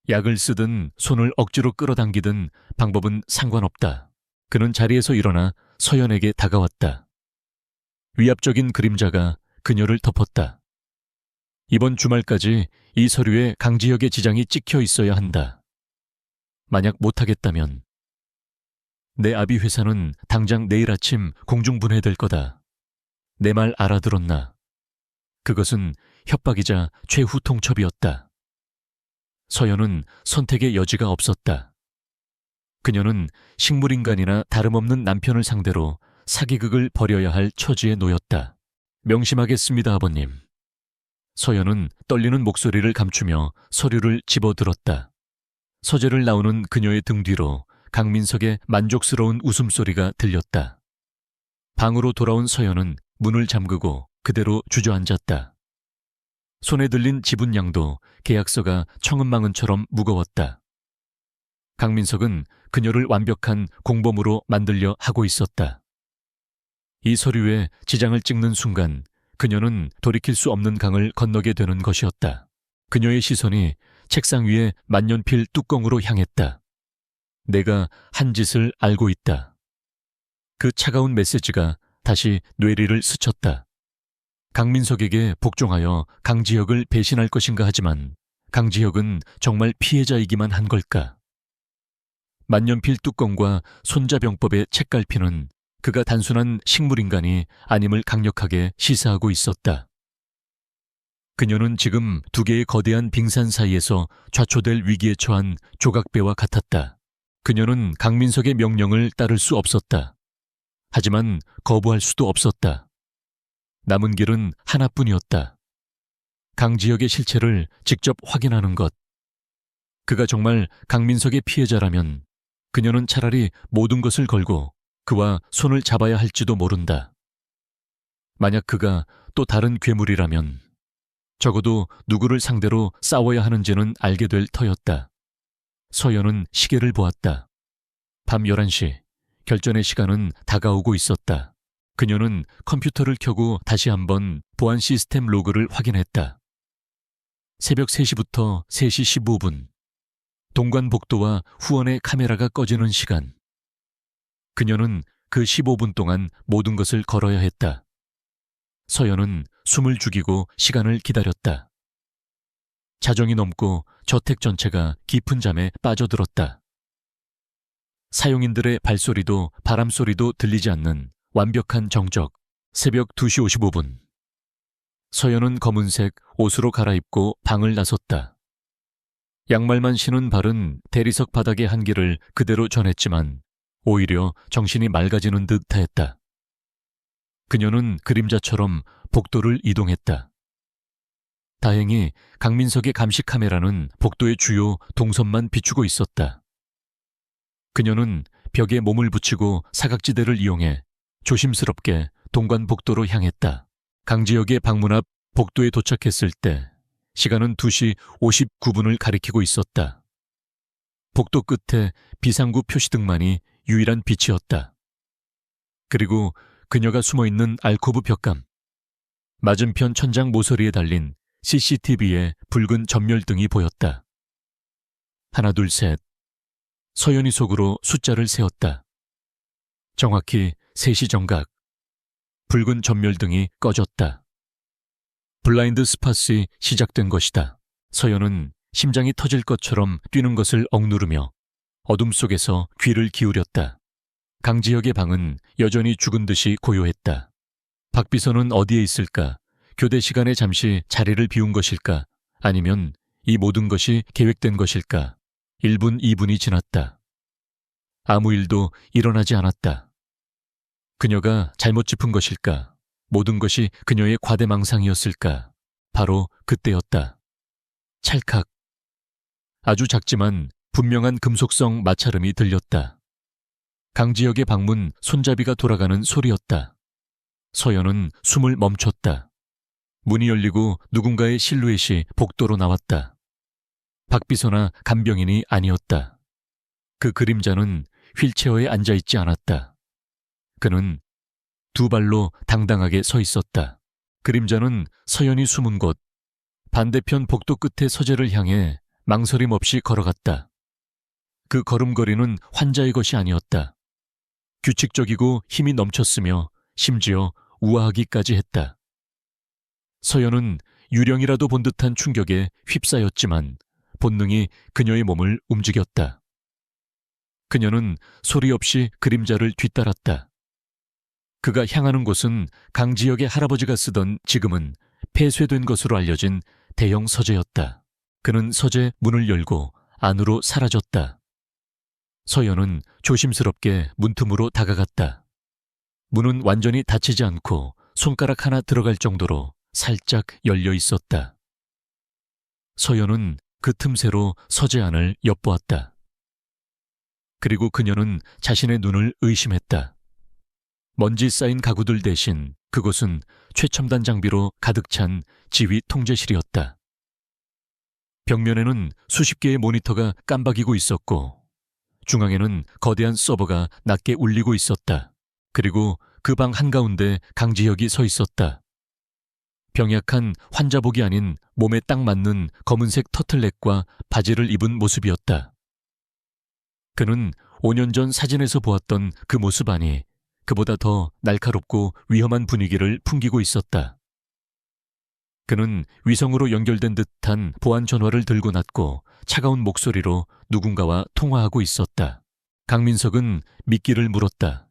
약을 쓰든 손을 억지로 끌어당기든 방법은 상관없다. 그는 자리에서 일어나 서연에게 다가왔다. 위압적인 그림자가 그녀를 덮었다. 이번 주말까지 이 서류에 강지혁의 지장이 찍혀 있어야 한다. 만약 못하겠다면 내 아비 회사는 당장 내일 아침 공중분해될 거다. 내 말 알아들었나? 그것은 협박이자 최후 통첩이었다. 서연은 선택의 여지가 없었다. 그녀는 식물인간이나 다름없는 남편을 상대로 사기극을 벌여야 할 처지에 놓였다. 명심하겠습니다, 아버님. 서연은 떨리는 목소리를 감추며 서류를 집어들었다. 서재를 나오는 그녀의 등 뒤로 강민석의 만족스러운 웃음소리가 들렸다. 방으로 돌아온 서연은 문을 잠그고 그대로 주저앉았다. 손에 들린 지분량도 계약서가 청은망은처럼 무거웠다. 강민석은 그녀를 완벽한 공범으로 만들려 하고 있었다. 이 서류에 지장을 찍는 순간 그녀는 돌이킬 수 없는 강을 건너게 되는 것이었다. 그녀의 시선이 책상 위에 만년필 뚜껑으로 향했다. 내가 한 짓을 알고 있다. 그 차가운 메시지가 다시 뇌리를 스쳤다. 강민석에게 복종하여 강지혁을 배신할 것인가 하지만 강지혁은 정말 피해자이기만 한 걸까? 만년필 뚜껑과 손자병법의 책갈피는 그가 단순한 식물인간이 아님을 강력하게 시사하고 있었다. 그녀는 지금 두 개의 거대한 빙산 사이에서 좌초될 위기에 처한 조각배와 같았다. 그녀는 강민석의 명령을 따를 수 없었다. 하지만 거부할 수도 없었다. 남은 길은 하나뿐이었다. 강지혁의 실체를 직접 확인하는 것. 그가 정말 강민석의 피해자라면 그녀는 차라리 모든 것을 걸고 그와 손을 잡아야 할지도 모른다. 만약 그가 또 다른 괴물이라면 적어도 누구를 상대로 싸워야 하는지는 알게 될 터였다. 서연은 시계를 보았다. 밤 11시, 결전의 시간은 다가오고 있었다. 그녀는 컴퓨터를 켜고 다시 한번 보안 시스템 로그를 확인했다. 새벽 3시부터 3시 15분. 동관복도와 후원의 카메라가 꺼지는 시간. 그녀는 그 15분 동안 모든 것을 걸어야 했다. 서연은 숨을 죽이고 시간을 기다렸다. 자정이 넘고 저택 전체가 깊은 잠에 빠져들었다. 사용인들의 발소리도 바람소리도 들리지 않는 완벽한 정적. 새벽 2시 55분. 서연은 검은색 옷으로 갈아입고 방을 나섰다. 양말만 신은 발은 대리석 바닥의 한기를 그대로 전했지만 오히려 정신이 맑아지는 듯하였다. 그녀는 그림자처럼 복도를 이동했다. 다행히 강민석의 감시 카메라는 복도의 주요 동선만 비추고 있었다. 그녀는 벽에 몸을 붙이고 사각지대를 이용해 조심스럽게 동관복도로 향했다. 강지혁의 방문 앞 복도에 도착했을 때 시간은 2시 59분을 가리키고 있었다. 복도 끝에 비상구 표시등만이 유일한 빛이었다. 그리고 그녀가 숨어있는 알코브 벽감. 맞은편 천장 모서리에 달린 CCTV에 붉은 전멸등이 보였다. 하나, 둘, 셋. 서연이 속으로 숫자를 세었다. 정확히 3시 정각. 붉은 전멸등이 꺼졌다. 블라인드 스팟이 시작된 것이다. 서연은 심장이 터질 것처럼 뛰는 것을 억누르며 어둠 속에서 귀를 기울였다. 강지혁의 방은 여전히 죽은 듯이 고요했다. 박비서는 어디에 있을까? 교대 시간에 잠시 자리를 비운 것일까? 아니면 이 모든 것이 계획된 것일까? 1분, 2분이 지났다. 아무 일도 일어나지 않았다. 그녀가 잘못 짚은 것일까? 모든 것이 그녀의 과대망상이었을까? 바로 그때였다. 찰칵. 아주 작지만 분명한 금속성 마찰음이 들렸다. 강지혁의 방문 손잡이가 돌아가는 소리였다. 서연은 숨을 멈췄다. 문이 열리고 누군가의 실루엣이 복도로 나왔다. 박비서나 간병인이 아니었다. 그 그림자는 휠체어에 앉아있지 않았다. 그는 두 발로 당당하게 서 있었다. 그림자는 서연이 숨은 곳 반대편 복도 끝의 서재를 향해 망설임 없이 걸어갔다. 그 걸음걸이는 환자의 것이 아니었다. 규칙적이고 힘이 넘쳤으며 심지어 우아하기까지 했다. 서연은 유령이라도 본 듯한 충격에 휩싸였지만 본능이 그녀의 몸을 움직였다. 그녀는 소리 없이 그림자를 뒤따랐다. 그가 향하는 곳은 강지혁의 할아버지가 쓰던 지금은 폐쇄된 것으로 알려진 대형 서재였다. 그는 서재 문을 열고 안으로 사라졌다. 서연은 조심스럽게 문틈으로 다가갔다. 문은 완전히 닫히지 않고 손가락 하나 들어갈 정도로 살짝 열려 있었다. 서연은 그 틈새로 서재 안을 엿보았다. 그리고 그녀는 자신의 눈을 의심했다. 먼지 쌓인 가구들 대신 그곳은 최첨단 장비로 가득 찬 지휘 통제실이었다. 벽면에는 수십 개의 모니터가 깜박이고 있었고 중앙에는 거대한 서버가 낮게 울리고 있었다. 그리고 그 방 한가운데 강지혁이 서 있었다. 병약한 환자복이 아닌 몸에 딱 맞는 검은색 터틀넥과 바지를 입은 모습이었다. 그는 5년 전 사진에서 보았던 그 모습 아니 그보다 더 날카롭고 위험한 분위기를 풍기고 있었다. 그는 위성으로 연결된 듯한 보안 전화를 들고 났고 차가운 목소리로 누군가와 통화하고 있었다. 강민석은 미끼를 물었다.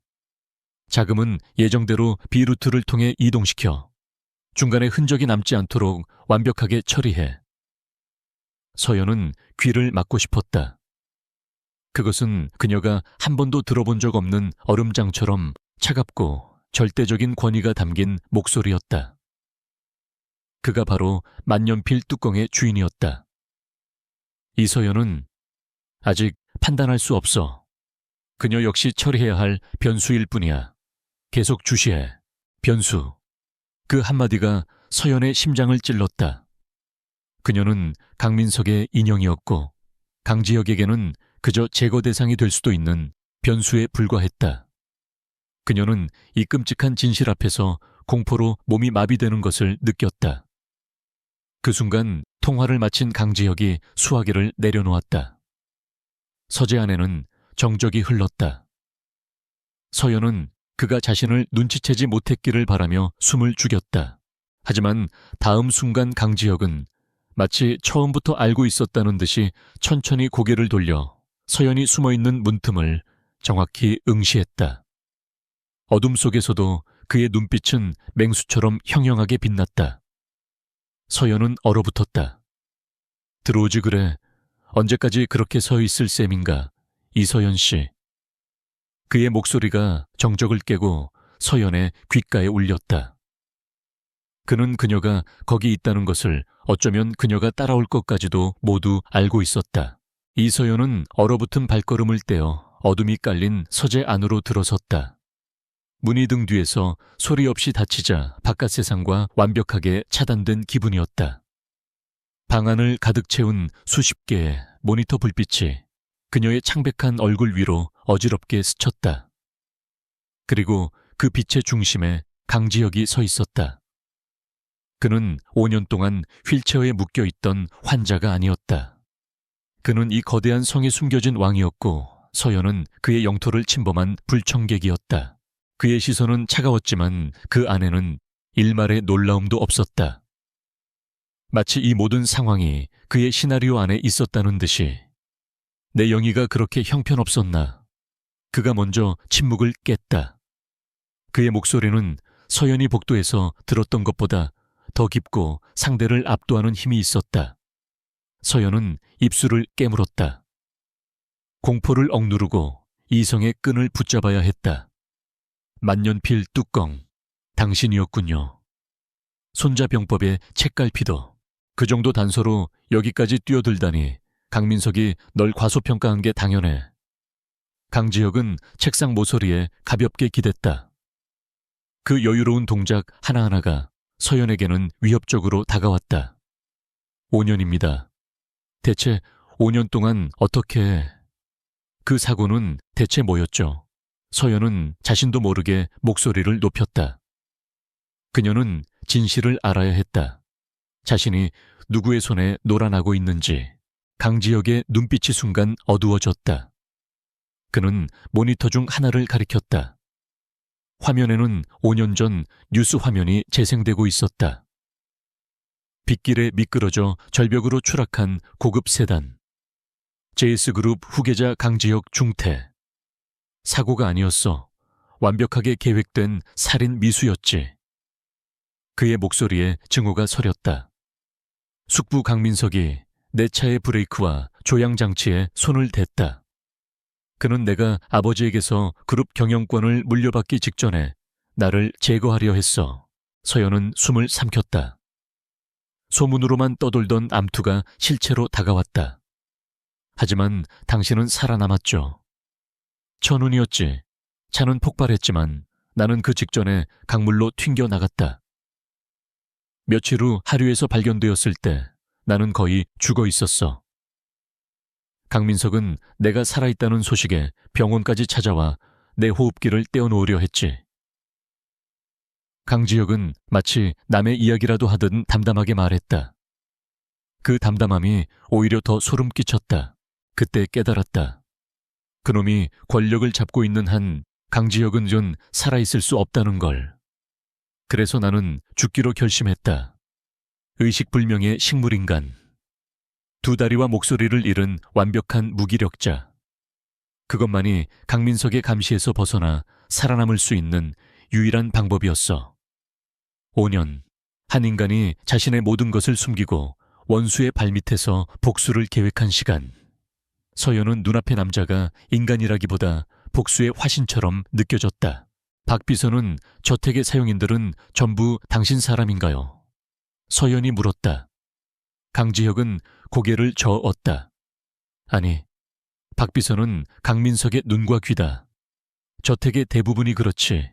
자금은 예정대로 비루트를 통해 이동시켜 중간에 흔적이 남지 않도록 완벽하게 처리해. 서연은 귀를 막고 싶었다. 그것은 그녀가 한 번도 들어본 적 없는 얼음장처럼 차갑고 절대적인 권위가 담긴 목소리였다. 그가 바로 만년필 뚜껑의 주인이었다. 이서연은 아직 판단할 수 없어. 그녀 역시 처리해야 할 변수일 뿐이야. 계속 주시해. 변수. 그 한마디가 서연의 심장을 찔렀다. 그녀는 강민석의 인형이었고 강지혁에게는 그저 제거 대상이 될 수도 있는 변수에 불과했다. 그녀는 이 끔찍한 진실 앞에서 공포로 몸이 마비되는 것을 느꼈다. 그 순간 통화를 마친 강지혁이 수화기를 내려놓았다. 서재 안에는 정적이 흘렀다. 서연은 그가 자신을 눈치채지 못했기를 바라며 숨을 죽였다. 하지만 다음 순간 강지혁은 마치 처음부터 알고 있었다는 듯이 천천히 고개를 돌려 서연이 숨어있는 문틈을 정확히 응시했다. 어둠 속에서도 그의 눈빛은 맹수처럼 형형하게 빛났다. 서연은 얼어붙었다. 들어오지 그래. 언제까지 그렇게 서 있을 셈인가, 이서연 씨. 그의 목소리가 정적을 깨고 서연의 귓가에 울렸다. 그는 그녀가 거기 있다는 것을 어쩌면 그녀가 따라올 것까지도 모두 알고 있었다. 이서연은 얼어붙은 발걸음을 떼어 어둠이 깔린 서재 안으로 들어섰다. 문이 등 뒤에서 소리 없이 닫히자 바깥 세상과 완벽하게 차단된 기분이었다. 방 안을 가득 채운 수십 개의 모니터 불빛이 그녀의 창백한 얼굴 위로 어지럽게 스쳤다. 그리고 그 빛의 중심에 강지혁이 서 있었다. 그는 5년 동안 휠체어에 묶여있던 환자가 아니었다. 그는 이 거대한 성에 숨겨진 왕이었고 서연은 그의 영토를 침범한 불청객이었다. 그의 시선은 차가웠지만 그 안에는 일말의 놀라움도 없었다. 마치 이 모든 상황이 그의 시나리오 안에 있었다는 듯이. 내 영희가 그렇게 형편없었나. 그가 먼저 침묵을 깼다. 그의 목소리는 서연이 복도에서 들었던 것보다 더 깊고 상대를 압도하는 힘이 있었다. 서연은 입술을 깨물었다. 공포를 억누르고 이성의 끈을 붙잡아야 했다. 만년필 뚜껑, 당신이었군요. 손자병법의 책갈피도. 그 정도 단서로 여기까지 뛰어들다니. 강민석이 널 과소평가한 게 당연해. 강지혁은 책상 모서리에 가볍게 기댔다. 그 여유로운 동작 하나하나가 서연에게는 위협적으로 다가왔다. 5년입니다. 대체 5년 동안 어떻게... 그 사고는 대체 뭐였죠? 서연은 자신도 모르게 목소리를 높였다. 그녀는 진실을 알아야 했다. 자신이 누구의 손에 놀아나고 있는지. 강지혁의 눈빛이 순간 어두워졌다. 그는 모니터 중 하나를 가리켰다. 화면에는 5년 전 뉴스 화면이 재생되고 있었다. 빗길에 미끄러져 절벽으로 추락한 고급 세단. JS그룹 후계자 강지혁 중퇴. 사고가 아니었어. 완벽하게 계획된 살인 미수였지. 그의 목소리에 증오가 서렸다. 숙부 강민석이 내 차의 브레이크와 조향장치에 손을 댔다. 그는 내가 아버지에게서 그룹 경영권을 물려받기 직전에 나를 제거하려 했어. 서연은 숨을 삼켰다. 소문으로만 떠돌던 암투가 실체로 다가왔다. 하지만 당신은 살아남았죠. 천운이었지. 차는 폭발했지만 나는 그 직전에 강물로 튕겨나갔다. 며칠 후 하류에서 발견되었을 때 나는 거의 죽어 있었어. 강민석은 내가 살아있다는 소식에 병원까지 찾아와 내 호흡기를 떼어놓으려 했지. 강지혁은 마치 남의 이야기라도 하듯 담담하게 말했다. 그 담담함이 오히려 더 소름 끼쳤다. 그때 깨달았다. 그놈이 권력을 잡고 있는 한 강지혁은 전 살아있을 수 없다는 걸. 그래서 나는 죽기로 결심했다. 의식불명의 식물인간. 두 다리와 목소리를 잃은 완벽한 무기력자. 그것만이 강민석의 감시에서 벗어나 살아남을 수 있는 유일한 방법이었어. 5년, 한 인간이 자신의 모든 것을 숨기고 원수의 발밑에서 복수를 계획한 시간. 서연은 눈앞의 남자가 인간이라기보다 복수의 화신처럼 느껴졌다. 박 비서는 저택의 사용인들은 전부 당신 사람인가요? 서연이 물었다. 강지혁은 고개를 저었다. 아니, 박 비서는 강민석의 눈과 귀다. 저택의 대부분이 그렇지.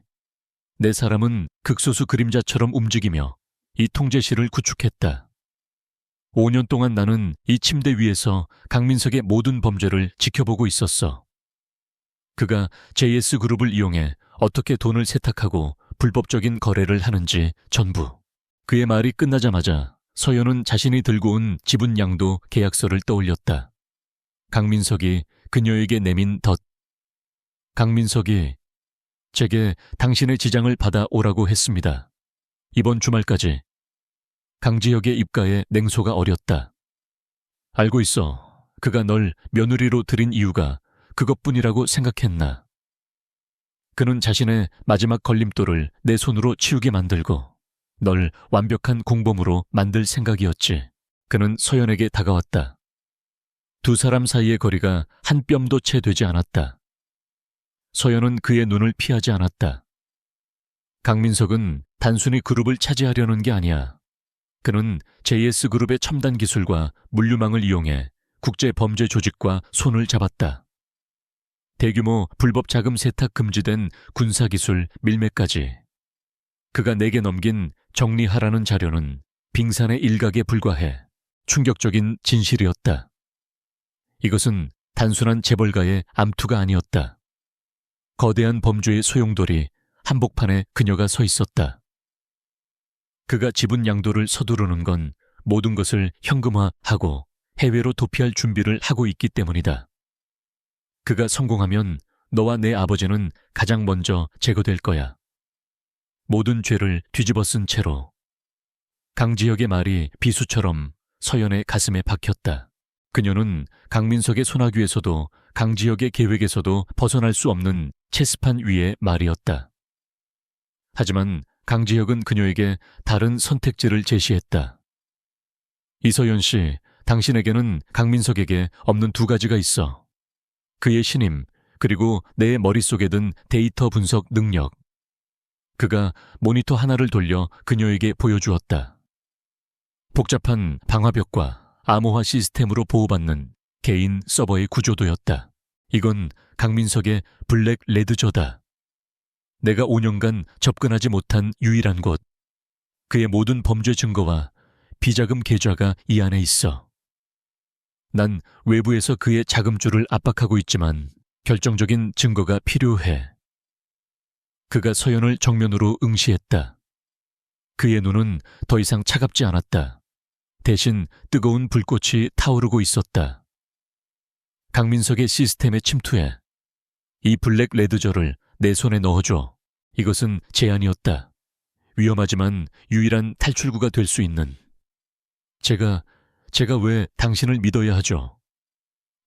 내 사람은 극소수 그림자처럼 움직이며 이 통제실을 구축했다. 5년 동안 나는 이 침대 위에서 강민석의 모든 범죄를 지켜보고 있었어. 그가 JS그룹을 이용해 어떻게 돈을 세탁하고 불법적인 거래를 하는지 전부. 그의 말이 끝나자마자 서연은 자신이 들고 온 지분양도 계약서를 떠올렸다. 강민석이 그녀에게 내민 덧. 강민석이 제게 당신의 지장을 받아오라고 했습니다. 이번 주말까지. 강지혁의 입가에 냉소가 어렸다. 알고 있어. 그가 널 며느리로 들인 이유가 그것뿐이라고 생각했나. 그는 자신의 마지막 걸림돌을 내 손으로 치우게 만들고 널 완벽한 공범으로 만들 생각이었지. 그는 서연에게 다가왔다. 두 사람 사이의 거리가 한 뼘도 채 되지 않았다. 서연은 그의 눈을 피하지 않았다. 강민석은 단순히 그룹을 차지하려는 게 아니야. 그는 JS그룹의 첨단 기술과 물류망을 이용해 국제 범죄 조직과 손을 잡았다. 대규모 불법 자금 세탁 금지된 군사기술 밀매까지. 그가 내게 넘긴 정리하라는 자료는 빙산의 일각에 불과해 충격적인 진실이었다. 이것은 단순한 재벌가의 암투가 아니었다. 거대한 범죄의 소용돌이 한복판에 그녀가 서 있었다. 그가 지분 양도를 서두르는 건 모든 것을 현금화하고 해외로 도피할 준비를 하고 있기 때문이다. 그가 성공하면 너와 내 아버지는 가장 먼저 제거될 거야. 모든 죄를 뒤집어 쓴 채로. 강지혁의 말이 비수처럼 서연의 가슴에 박혔다. 그녀는 강민석의 소나귀에서도 강지혁의 계획에서도 벗어날 수 없는 체스판 위의 말이었다. 하지만 강지혁은 그녀에게 다른 선택지를 제시했다. 이서연 씨, 당신에게는 강민석에게 없는 두 가지가 있어. 그의 신임, 그리고 내 머릿속에 든 데이터 분석 능력. 그가 모니터 하나를 돌려 그녀에게 보여주었다. 복잡한 방화벽과 암호화 시스템으로 보호받는 개인 서버의 구조도였다. 이건 강민석의 블랙 레드저다. 내가 5년간 접근하지 못한 유일한 곳. 그의 모든 범죄 증거와 비자금 계좌가 이 안에 있어. 난 외부에서 그의 자금줄을 압박하고 있지만 결정적인 증거가 필요해. 그가 서연을 정면으로 응시했다. 그의 눈은 더 이상 차갑지 않았다. 대신 뜨거운 불꽃이 타오르고 있었다. 강민석의 시스템에 침투해 이 블랙 레드저를 내 손에 넣어줘. 이것은 제안이었다. 위험하지만 유일한 탈출구가 될 수 있는. 제가 왜 당신을 믿어야 하죠?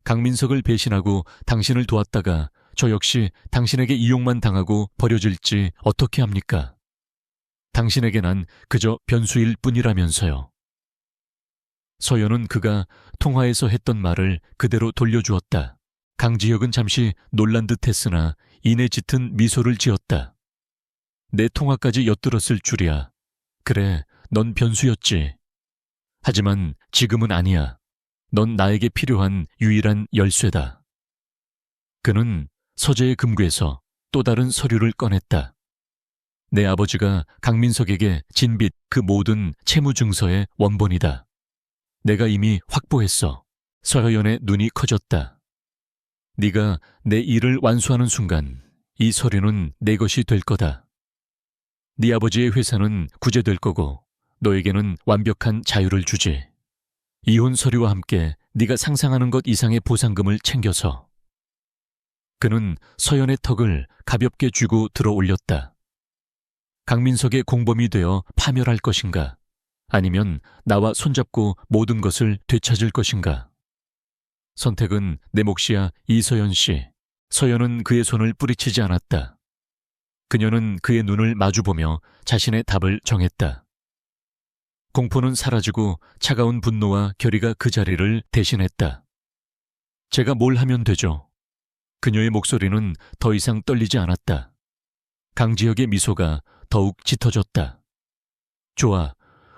강민석을 배신하고 당신을 도왔다가 저 역시 당신에게 이용만 당하고 버려질지 어떻게 합니까? 당신에게 난 그저 변수일 뿐이라면서요. 서연은 그가 통화에서 했던 말을 그대로 돌려주었다. 강지혁은 잠시 놀란 듯 했으나 이내 짙은 미소를 지었다. 내 통화까지 엿들었을 줄이야. 그래, 넌 변수였지. 하지만 지금은 아니야. 넌 나에게 필요한 유일한 열쇠다. 그는 서재의 금괴에서 또 다른 서류를 꺼냈다. 내 아버지가 강민석에게 진 빚 그 모든 채무증서의 원본이다. 내가 이미 확보했어. 서현의 눈이 커졌다. 네가 내 일을 완수하는 순간 이 서류는 내 것이 될 거다. 네 아버지의 회사는 구제될 거고 너에게는 완벽한 자유를 주지. 이혼 서류와 함께 네가 상상하는 것 이상의 보상금을 챙겨서. 그는 서연의 턱을 가볍게 쥐고 들어 올렸다. 강민석의 공범이 되어 파멸할 것인가? 아니면 나와 손잡고 모든 것을 되찾을 것인가? 선택은 내 몫이야, 이서연 씨. 서연은 그의 손을 뿌리치지 않았다. 그녀는 그의 눈을 마주보며 자신의 답을 정했다. 공포는 사라지고 차가운 분노와 결의가 그 자리를 대신했다. 제가 뭘 하면 되죠? 그녀의 목소리는 더 이상 떨리지 않았다. 강지혁의 미소가 더욱 짙어졌다. 좋아,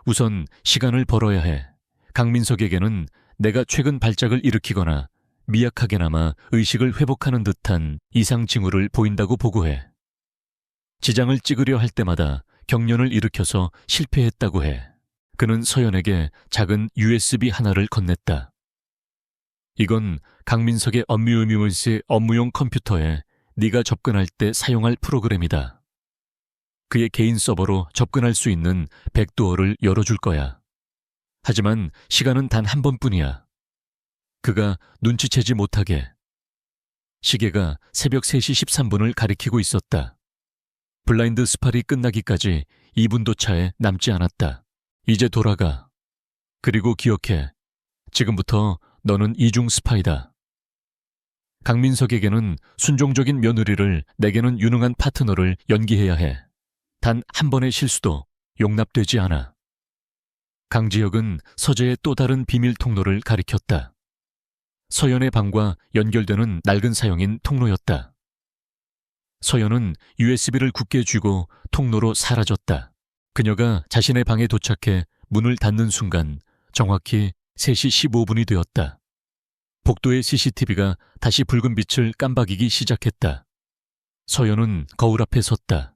우선 시간을 벌어야 해. 강민석에게는 내가 최근 발작을 일으키거나 미약하게나마 의식을 회복하는 듯한 이상 징후를 보인다고 보고해. 지장을 찍으려 할 때마다 경련을 일으켜서 실패했다고 해. 그는 서연에게 작은 USB 하나를 건넸다. 이건 강민석의 어뮤니먼스 업무용 컴퓨터에 네가 접근할 때 사용할 프로그램이다. 그의 개인 서버로 접근할 수 있는 백도어를 열어줄 거야. 하지만 시간은 단 한 번뿐이야. 그가 눈치채지 못하게. 시계가 새벽 3시 13분을 가리키고 있었다. 블라인드 스팔이 끝나기까지 2분도 차에 남지 않았다. 이제 돌아가. 그리고 기억해. 지금부터 너는 이중 스파이다. 강민석에게는 순종적인 며느리를, 내게는 유능한 파트너를 연기해야 해. 단 한 번의 실수도 용납되지 않아. 강지혁은 서재의 또 다른 비밀 통로를 가리켰다. 서연의 방과 연결되는 낡은 사용인 통로였다. 서연은 USB를 굳게 쥐고 통로로 사라졌다. 그녀가 자신의 방에 도착해 문을 닫는 순간 정확히 3시 15분이 되었다. 복도의 CCTV가 다시 붉은 빛을 깜박이기 시작했다. 서연은 거울 앞에 섰다.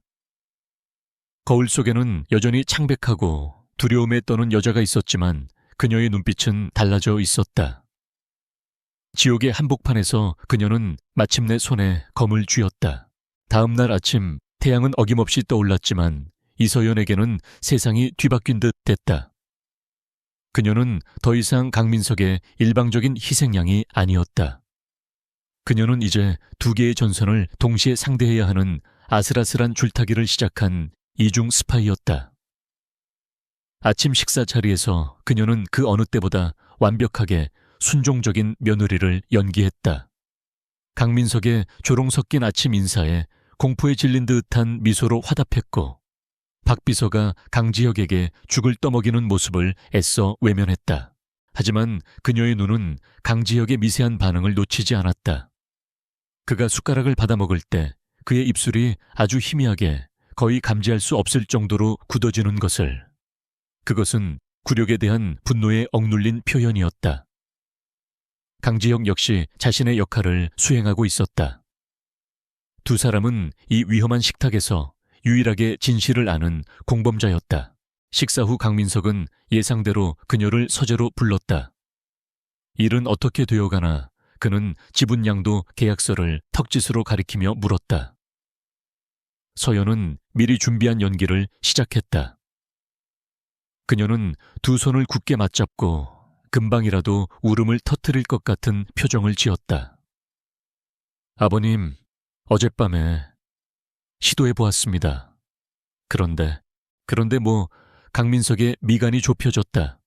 거울 속에는 여전히 창백하고 두려움에 떠는 여자가 있었지만 그녀의 눈빛은 달라져 있었다. 지옥의 한복판에서 그녀는 마침내 손에 검을 쥐었다. 다음 날 아침 태양은 어김없이 떠올랐지만 이서연에게는 세상이 뒤바뀐 듯 됐다. 그녀는 더 이상 강민석의 일방적인 희생양이 아니었다. 그녀는 이제 두 개의 전선을 동시에 상대해야 하는 아슬아슬한 줄타기를 시작한 이중 스파이였다. 아침 식사 자리에서 그녀는 그 어느 때보다 완벽하게 순종적인 며느리를 연기했다. 강민석의 조롱 섞인 아침 인사에 공포에 질린 듯한 미소로 화답했고 박 비서가 강지혁에게 죽을 떠먹이는 모습을 애써 외면했다. 하지만 그녀의 눈은 강지혁의 미세한 반응을 놓치지 않았다. 그가 숟가락을 받아먹을 때 그의 입술이 아주 희미하게 거의 감지할 수 없을 정도로 굳어지는 것을. 그것은 굴욕에 대한 분노에 억눌린 표현이었다. 강지혁 역시 자신의 역할을 수행하고 있었다. 두 사람은 이 위험한 식탁에서 유일하게 진실을 아는 공범자였다. 식사 후 강민석은 예상대로 그녀를 서재로 불렀다. 일은 어떻게 되어가나 그는 지분양도 계약서를 턱짓으로 가리키며 물었다. 서연은 미리 준비한 연기를 시작했다. 그녀는 두 손을 굳게 맞잡고 금방이라도 울음을 터뜨릴 것 같은 표정을 지었다. 아버님, 어젯밤에 시도해 보았습니다. 그런데 강민석의 미간이 좁혀졌다.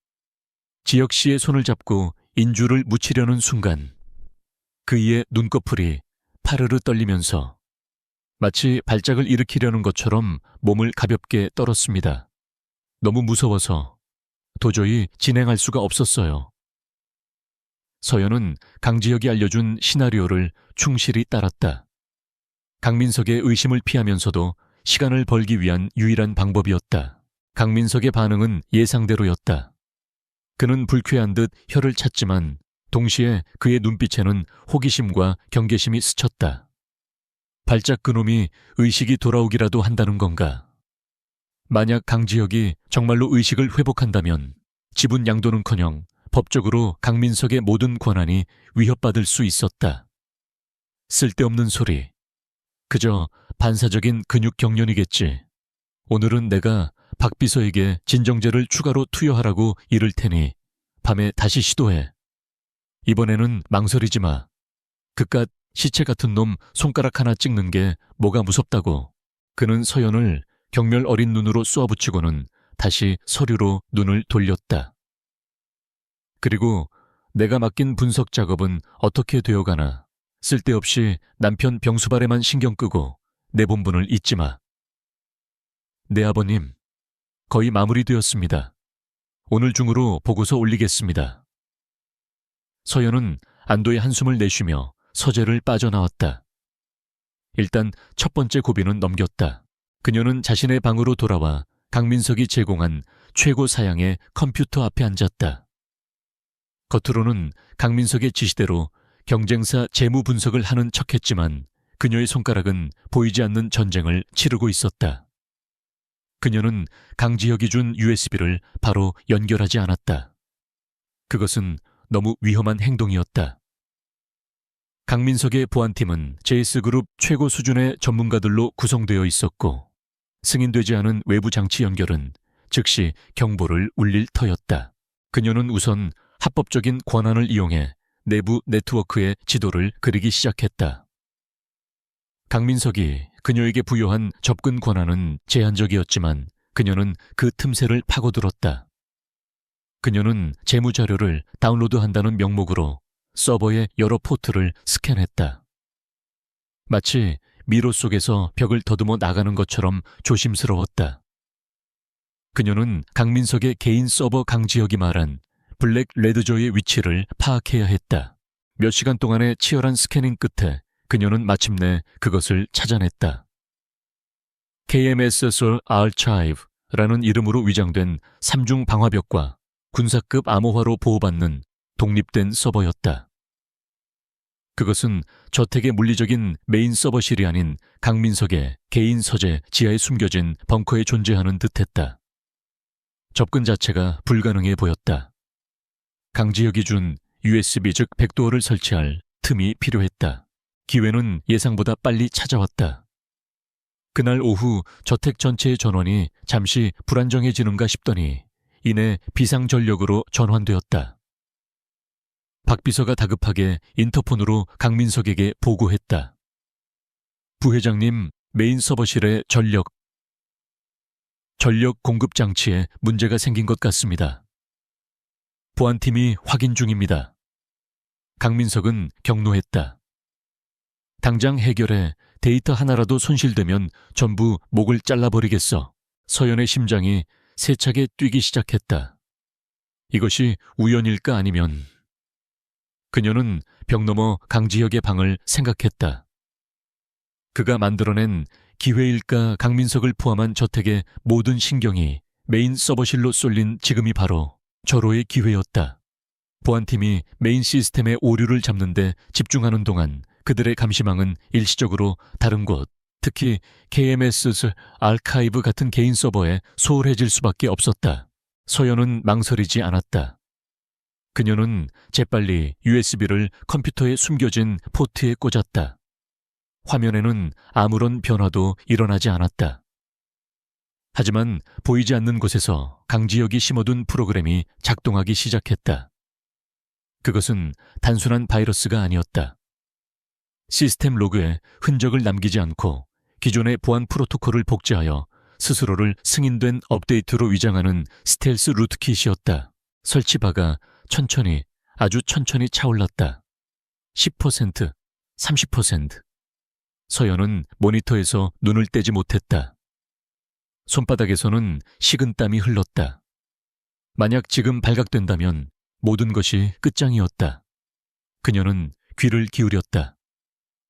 지혁 씨의 손을 잡고 인주를 묻히려는 순간 그이의 눈꺼풀이 파르르 떨리면서 마치 발작을 일으키려는 것처럼 몸을 가볍게 떨었습니다. 너무 무서워서 도저히 진행할 수가 없었어요. 서연은 강지혁이 알려준 시나리오를 충실히 따랐다. 강민석의 의심을 피하면서도 시간을 벌기 위한 유일한 방법이었다. 강민석의 반응은 예상대로였다. 그는 불쾌한 듯 혀를 찼지만 동시에 그의 눈빛에는 호기심과 경계심이 스쳤다. 발작 그놈이 의식이 돌아오기라도 한다는 건가? 만약 강지혁이 정말로 의식을 회복한다면 지분 양도는커녕 법적으로 강민석의 모든 권한이 위협받을 수 있었다. 쓸데없는 소리. 그저 반사적인 근육 경련이겠지. 오늘은 내가 박 비서에게 진정제를 추가로 투여하라고 이를 테니 밤에 다시 시도해. 이번에는 망설이지 마. 그깟 시체 같은 놈 손가락 하나 찍는 게 뭐가 무섭다고. 그는 서연을 경멸 어린 눈으로 쏘아붙이고는 다시 서류로 눈을 돌렸다. 그리고 내가 맡긴 분석 작업은 어떻게 되어가나. 쓸데없이 남편 병수발에만 신경 끄고 내 본분을 잊지 마. 네, 아버님. 거의 마무리되었습니다. 오늘 중으로 보고서 올리겠습니다. 서연은 안도의 한숨을 내쉬며 서재를 빠져나왔다. 일단 첫 번째 고비는 넘겼다. 그녀는 자신의 방으로 돌아와 강민석이 제공한 최고 사양의 컴퓨터 앞에 앉았다. 겉으로는 강민석의 지시대로 경쟁사 재무 분석을 하는 척했지만 그녀의 손가락은 보이지 않는 전쟁을 치르고 있었다. 그녀는 강지혁이 준 USB를 바로 연결하지 않았다. 그것은 너무 위험한 행동이었다. 강민석의 보안팀은 JS그룹 최고 수준의 전문가들로 구성되어 있었고 승인되지 않은 외부 장치 연결은 즉시 경보를 울릴 터였다. 그녀는 우선 합법적인 권한을 이용해 내부 네트워크의 지도를 그리기 시작했다. 강민석이 그녀에게 부여한 접근 권한은 제한적이었지만 그녀는 그 틈새를 파고들었다. 그녀는 재무자료를 다운로드한다는 명목으로 서버의 여러 포트를 스캔했다. 마치 미로 속에서 벽을 더듬어 나가는 것처럼 조심스러웠다. 그녀는 강민석의 개인 서버 강지혁이 말한 블랙 레드저의 위치를 파악해야 했다. 몇 시간 동안의 치열한 스캐닝 끝에 그녀는 마침내 그것을 찾아냈다. KMSS Archive라는 이름으로 위장된 3중 방화벽과 군사급 암호화로 보호받는 독립된 서버였다. 그것은 저택의 물리적인 메인 서버실이 아닌 강민석의 개인 서재 지하에 숨겨진 벙커에 존재하는 듯했다. 접근 자체가 불가능해 보였다. 강지혁이 준 USB 즉 백도어를 설치할 틈이 필요했다. 기회는 예상보다 빨리 찾아왔다. 그날 오후 저택 전체의 전원이 잠시 불안정해지는가 싶더니 이내 비상전력으로 전환되었다. 박 비서가 다급하게 인터폰으로 강민석에게 보고했다. 부회장님, 메인 서버실의 전력 공급 장치에 문제가 생긴 것 같습니다. 보안팀이 확인 중입니다. 강민석은 경로했다. 당장 해결해. 데이터 하나라도 손실되면 전부 목을 잘라버리겠어. 서연의 심장이 세차게 뛰기 시작했다. 이것이 우연일까 아니면... 그녀는 벽 너머 강지혁의 방을 생각했다. 그가 만들어낸 기회일까 강민석을 포함한 저택의 모든 신경이 메인 서버실로 쏠린 지금이 바로 절호의 기회였다. 보안팀이 메인 시스템의 오류를 잡는 데 집중하는 동안 그들의 감시망은 일시적으로 다른 곳, 특히 KMS 아카이브 같은 개인 서버에 소홀해질 수밖에 없었다. 서연은 망설이지 않았다. 그녀는 재빨리 USB를 컴퓨터에 숨겨진 포트에 꽂았다. 화면에는 아무런 변화도 일어나지 않았다. 하지만 보이지 않는 곳에서 강지혁이 심어둔 프로그램이 작동하기 시작했다. 그것은 단순한 바이러스가 아니었다. 시스템 로그에 흔적을 남기지 않고 기존의 보안 프로토콜을 복제하여 스스로를 승인된 업데이트로 위장하는 스텔스 루트킷이었다. 설치바가 천천히, 아주 천천히 차올랐다. 10%, 30%. 서연은 모니터에서 눈을 떼지 못했다. 손바닥에서는 식은땀이 흘렀다. 만약 지금 발각된다면 모든 것이 끝장이었다. 그녀는 귀를 기울였다.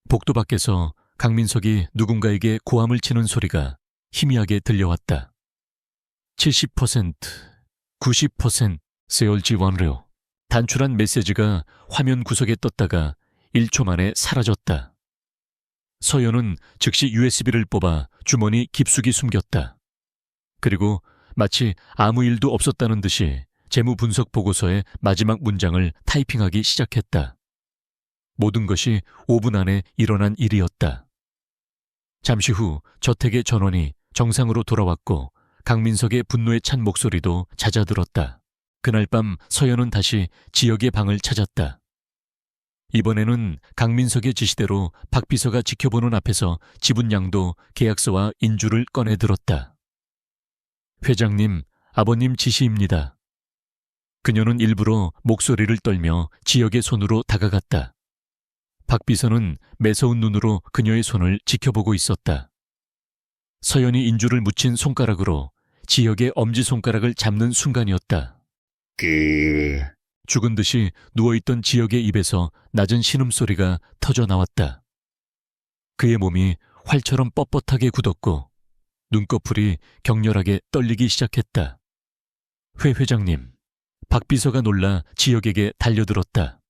복도 밖에서 강민석이 누군가에게 고함을 치는 소리가 희미하게 들려왔다. 70%, 90%, 세월지 완료. 단출한 메시지가 화면 구석에 떴다가 1초 만에 사라졌다. 서연은 즉시 USB를 뽑아 주머니 깊숙이 숨겼다. 그리고 마치 아무 일도 없었다는 듯이 재무 분석 보고서의 마지막 문장을 타이핑하기 시작했다. 모든 것이 5분 안에 일어난 일이었다. 잠시 후 저택의 전원이 정상으로 돌아왔고 강민석의 분노에 찬 목소리도 잦아들었다. 그날 밤 서연은 다시 지역의 방을 찾았다. 이번에는 강민석의 지시대로 박 비서가 지켜보는 앞에서 지분양도 계약서와 인주를 꺼내 들었다. 회장님, 아버님 지시입니다. 그녀는 일부러 목소리를 떨며 지역의 손으로 다가갔다. 박 비서는 매서운 눈으로 그녀의 손을 지켜보고 있었다. 서연이 인주를 묻힌 손가락으로 지역의 엄지손가락을 잡는 순간이었다. 죽은 듯이 누워있던 지역의 입에서 낮은 신음소리가 터져 나왔다. 그의 몸이 활처럼 뻣뻣하게 굳었고 눈꺼풀이 격렬하게 떨리기 시작했다. 회 회장님, 박 비서가 놀라 지역에게 달려들었다.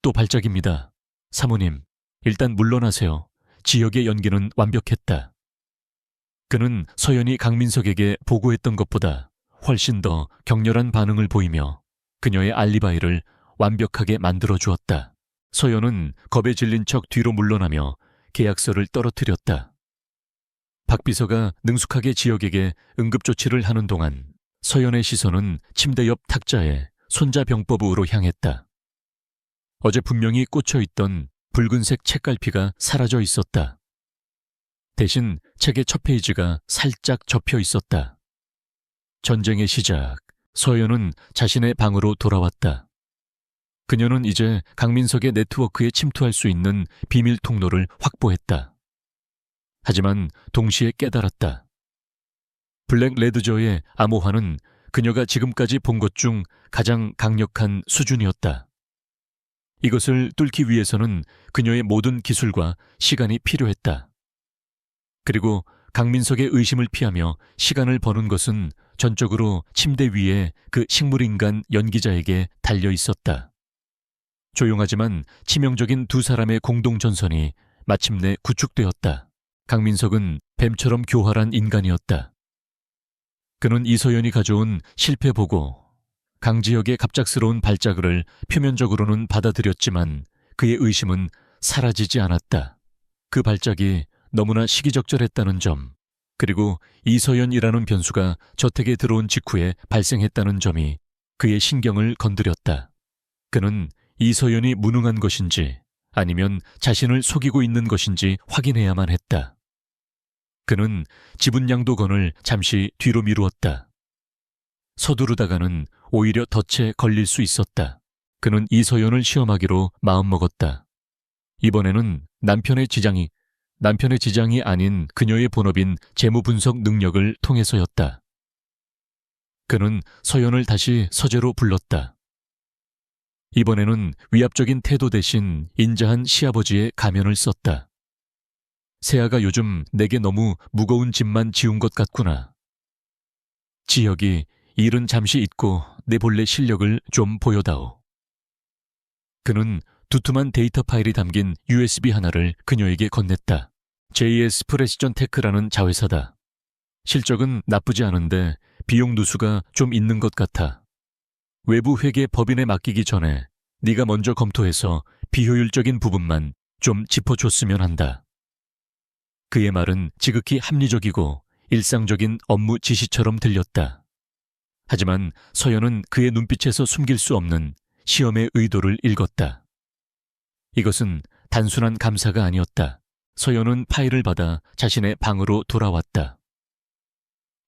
또 발작입니다. 사모님, 일단 물러나세요. 지역의 연기는 완벽했다. 그는 서연이 강민석에게 보고했던 것보다 훨씬 더 격렬한 반응을 보이며 그녀의 알리바이를 완벽하게 만들어 주었다. 서연은 겁에 질린 척 뒤로 물러나며 계약서를 떨어뜨렸다. 박 비서가 능숙하게 지역에게 응급조치를 하는 동안 서연의 시선은 침대 옆 탁자에 손자병법으로 향했다. 어제 분명히 꽂혀있던 붉은색 책갈피가 사라져 있었다. 대신 책의 첫 페이지가 살짝 접혀 있었다. 전쟁의 시작, 서연은 자신의 방으로 돌아왔다. 그녀는 이제 강민석의 네트워크에 침투할 수 있는 비밀 통로를 확보했다. 하지만 동시에 깨달았다. 블랙 레드저의 암호화는 그녀가 지금까지 본 것 중 가장 강력한 수준이었다. 이것을 뚫기 위해서는 그녀의 모든 기술과 시간이 필요했다. 그리고 강민석의 의심을 피하며 시간을 버는 것은 전적으로 침대 위에 그 식물인간 연기자에게 달려 있었다. 조용하지만 치명적인 두 사람의 공동전선이 마침내 구축되었다. 강민석은 뱀처럼 교활한 인간이었다. 그는 이서연이 가져온 실패 보고, 강지혁의 갑작스러운 발작을 표면적으로는 받아들였지만 그의 의심은 사라지지 않았다. 그 발작이 너무나 시기적절했다는 점, 그리고 이서연이라는 변수가 저택에 들어온 직후에 발생했다는 점이 그의 신경을 건드렸다. 그는 이서연이 무능한 것인지 아니면 자신을 속이고 있는 것인지 확인해야만 했다. 그는 지분양도건을 잠시 뒤로 미루었다. 서두르다가는 오히려 덫에 걸릴 수 있었다. 그는 이서연을 시험하기로 마음먹었다. 이번에는 남편의 지장이 아닌 그녀의 본업인 재무분석 능력을 통해서였다. 그는 서연을 다시 서재로 불렀다. 이번에는 위압적인 태도 대신 인자한 시아버지의 가면을 썼다. 세아가 요즘 내게 너무 무거운 짐만 지운 것 같구나. 지혁이 일은 잠시 잊고 내 본래 실력을 좀 보여다오. 그는 두툼한 데이터 파일이 담긴 USB 하나를 그녀에게 건넸다. JS 프레시전 테크라는 자회사다. 실적은 나쁘지 않은데 비용 누수가 좀 있는 것 같아. 외부 회계 법인에 맡기기 전에 네가 먼저 검토해서 비효율적인 부분만 좀 짚어줬으면 한다. 그의 말은 지극히 합리적이고 일상적인 업무 지시처럼 들렸다. 하지만 서연은 그의 눈빛에서 숨길 수 없는 시험의 의도를 읽었다. 이것은 단순한 감사가 아니었다. 서연은 파일을 받아 자신의 방으로 돌아왔다.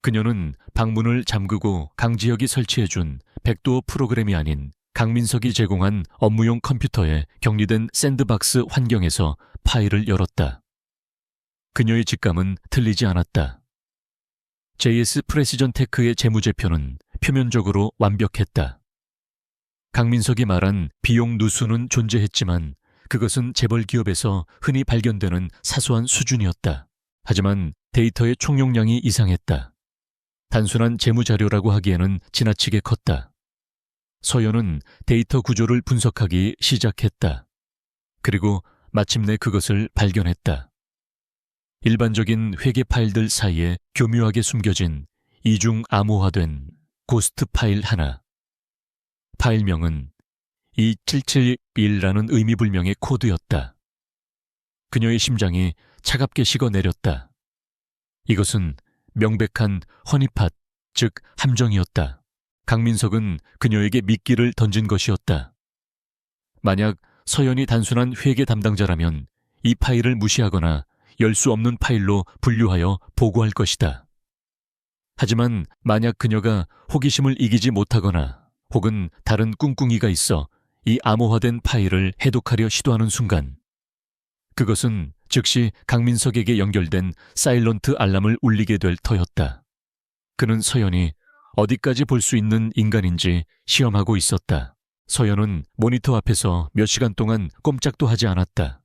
그녀는 방문을 잠그고 강지혁이 설치해준 백도어 프로그램이 아닌 강민석이 제공한 업무용 컴퓨터에 격리된 샌드박스 환경에서 파일을 열었다. 그녀의 직감은 틀리지 않았다. JS 프레시전 테크의 재무제표는 표면적으로 완벽했다. 강민석이 말한 비용 누수는 존재했지만 그것은 재벌 기업에서 흔히 발견되는 사소한 수준이었다. 하지만 데이터의 총용량이 이상했다. 단순한 재무자료라고 하기에는 지나치게 컸다. 서연은 데이터 구조를 분석하기 시작했다. 그리고 마침내 그것을 발견했다. 일반적인 회계 파일들 사이에 교묘하게 숨겨진 이중 암호화된 고스트 파일 하나. 파일명은 2771라는 의미불명의 코드였다. 그녀의 심장이 차갑게 식어내렸다. 이것은 명백한 허니팟, 즉 함정이었다. 강민석은 그녀에게 미끼를 던진 것이었다. 만약 서연이 단순한 회계 담당자라면 이 파일을 무시하거나 열 수 없는 파일로 분류하여 보고할 것이다. 하지만 만약 그녀가 호기심을 이기지 못하거나 혹은 다른 꿍꿍이가 있어 이 암호화된 파일을 해독하려 시도하는 순간 그것은 즉시 강민석에게 연결된 사일런트 알람을 울리게 될 터였다. 그는 서연이 어디까지 볼 수 있는 인간인지 시험하고 있었다. 서연은 모니터 앞에서 몇 시간 동안 꼼짝도 하지 않았다.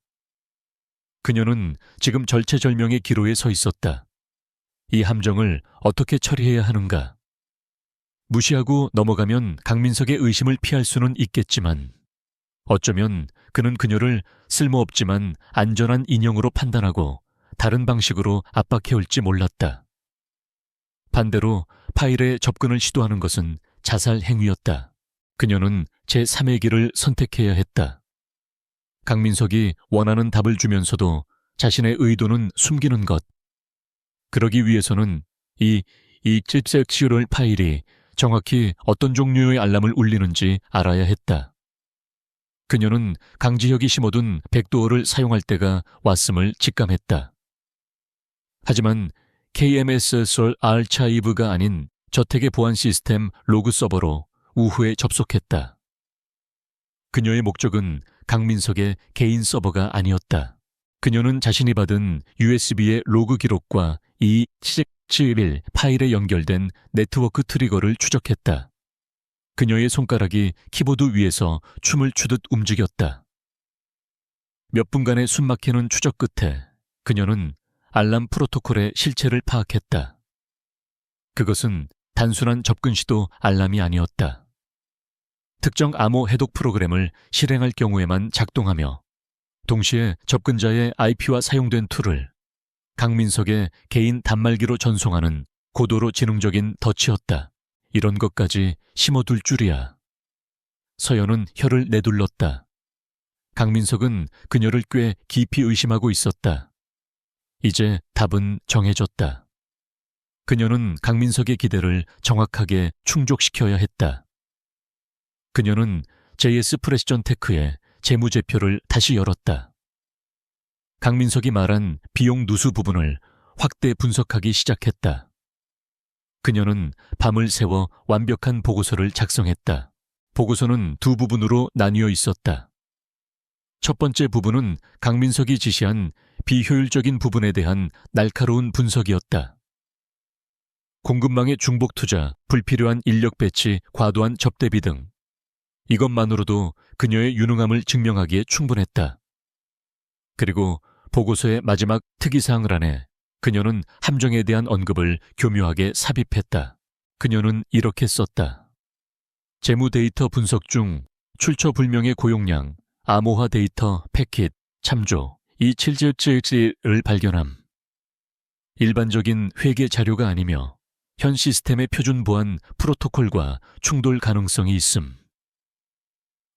그녀는 지금 절체절명의 기로에 서 있었다. 이 함정을 어떻게 처리해야 하는가? 무시하고 넘어가면 강민석의 의심을 피할 수는 있겠지만 어쩌면 그는 그녀를 쓸모없지만 안전한 인형으로 판단하고 다른 방식으로 압박해올지 몰랐다. 반대로 파일에 접근을 시도하는 것은 자살 행위였다. 그녀는 제3의 길을 선택해야 했다. 강민석이 원하는 답을 주면서도 자신의 의도는 숨기는 것. 그러기 위해서는 이 2771 파일이 정확히 어떤 종류의 알람을 울리는지 알아야 했다. 그녀는 강지혁이 심어둔 백도어를 사용할 때가 왔음을 직감했다. 하지만 KMSSR 아르카이브가 아닌 저택의 보안 시스템 로그 서버로 우후에 접속했다. 그녀의 목적은 강민석의 개인 서버가 아니었다. 그녀는 자신이 받은 USB의 로그 기록과 이 771 파일에 연결된 네트워크 트리거를 추적했다. 그녀의 손가락이 키보드 위에서 춤을 추듯 움직였다. 몇 분간의 숨막히는 추적 끝에 그녀는 알람 프로토콜의 실체를 파악했다. 그것은 단순한 접근 시도 알람이 아니었다. 특정 암호 해독 프로그램을 실행할 경우에만 작동하며 동시에 접근자의 IP와 사용된 툴을 강민석의 개인 단말기로 전송하는 고도로 지능적인 덫이었다. 이런 것까지 심어둘 줄이야. 서연은 혀를 내둘렀다. 강민석은 그녀를 꽤 깊이 의심하고 있었다. 이제 답은 정해졌다. 그녀는 강민석의 기대를 정확하게 충족시켜야 했다. 그녀는 JS 프레시전 테크의 재무제표를 다시 열었다. 강민석이 말한 비용 누수 부분을 확대 분석하기 시작했다. 그녀는 밤을 새워 완벽한 보고서를 작성했다. 보고서는 두 부분으로 나뉘어 있었다. 첫 번째 부분은 강민석이 지시한 비효율적인 부분에 대한 날카로운 분석이었다. 공급망의 중복 투자, 불필요한 인력 배치, 과도한 접대비 등 이것만으로도 그녀의 유능함을 증명하기에 충분했다. 그리고 보고서의 마지막 특이사항을 안에 그녀는 함정에 대한 언급을 교묘하게 삽입했다. 그녀는 이렇게 썼다. 재무 데이터 분석 중 출처 불명의 고용량, 암호화 데이터 패킷, 참조, 이 7777을 발견함. 일반적인 회계 자료가 아니며 현 시스템의 표준 보안 프로토콜과 충돌 가능성이 있음.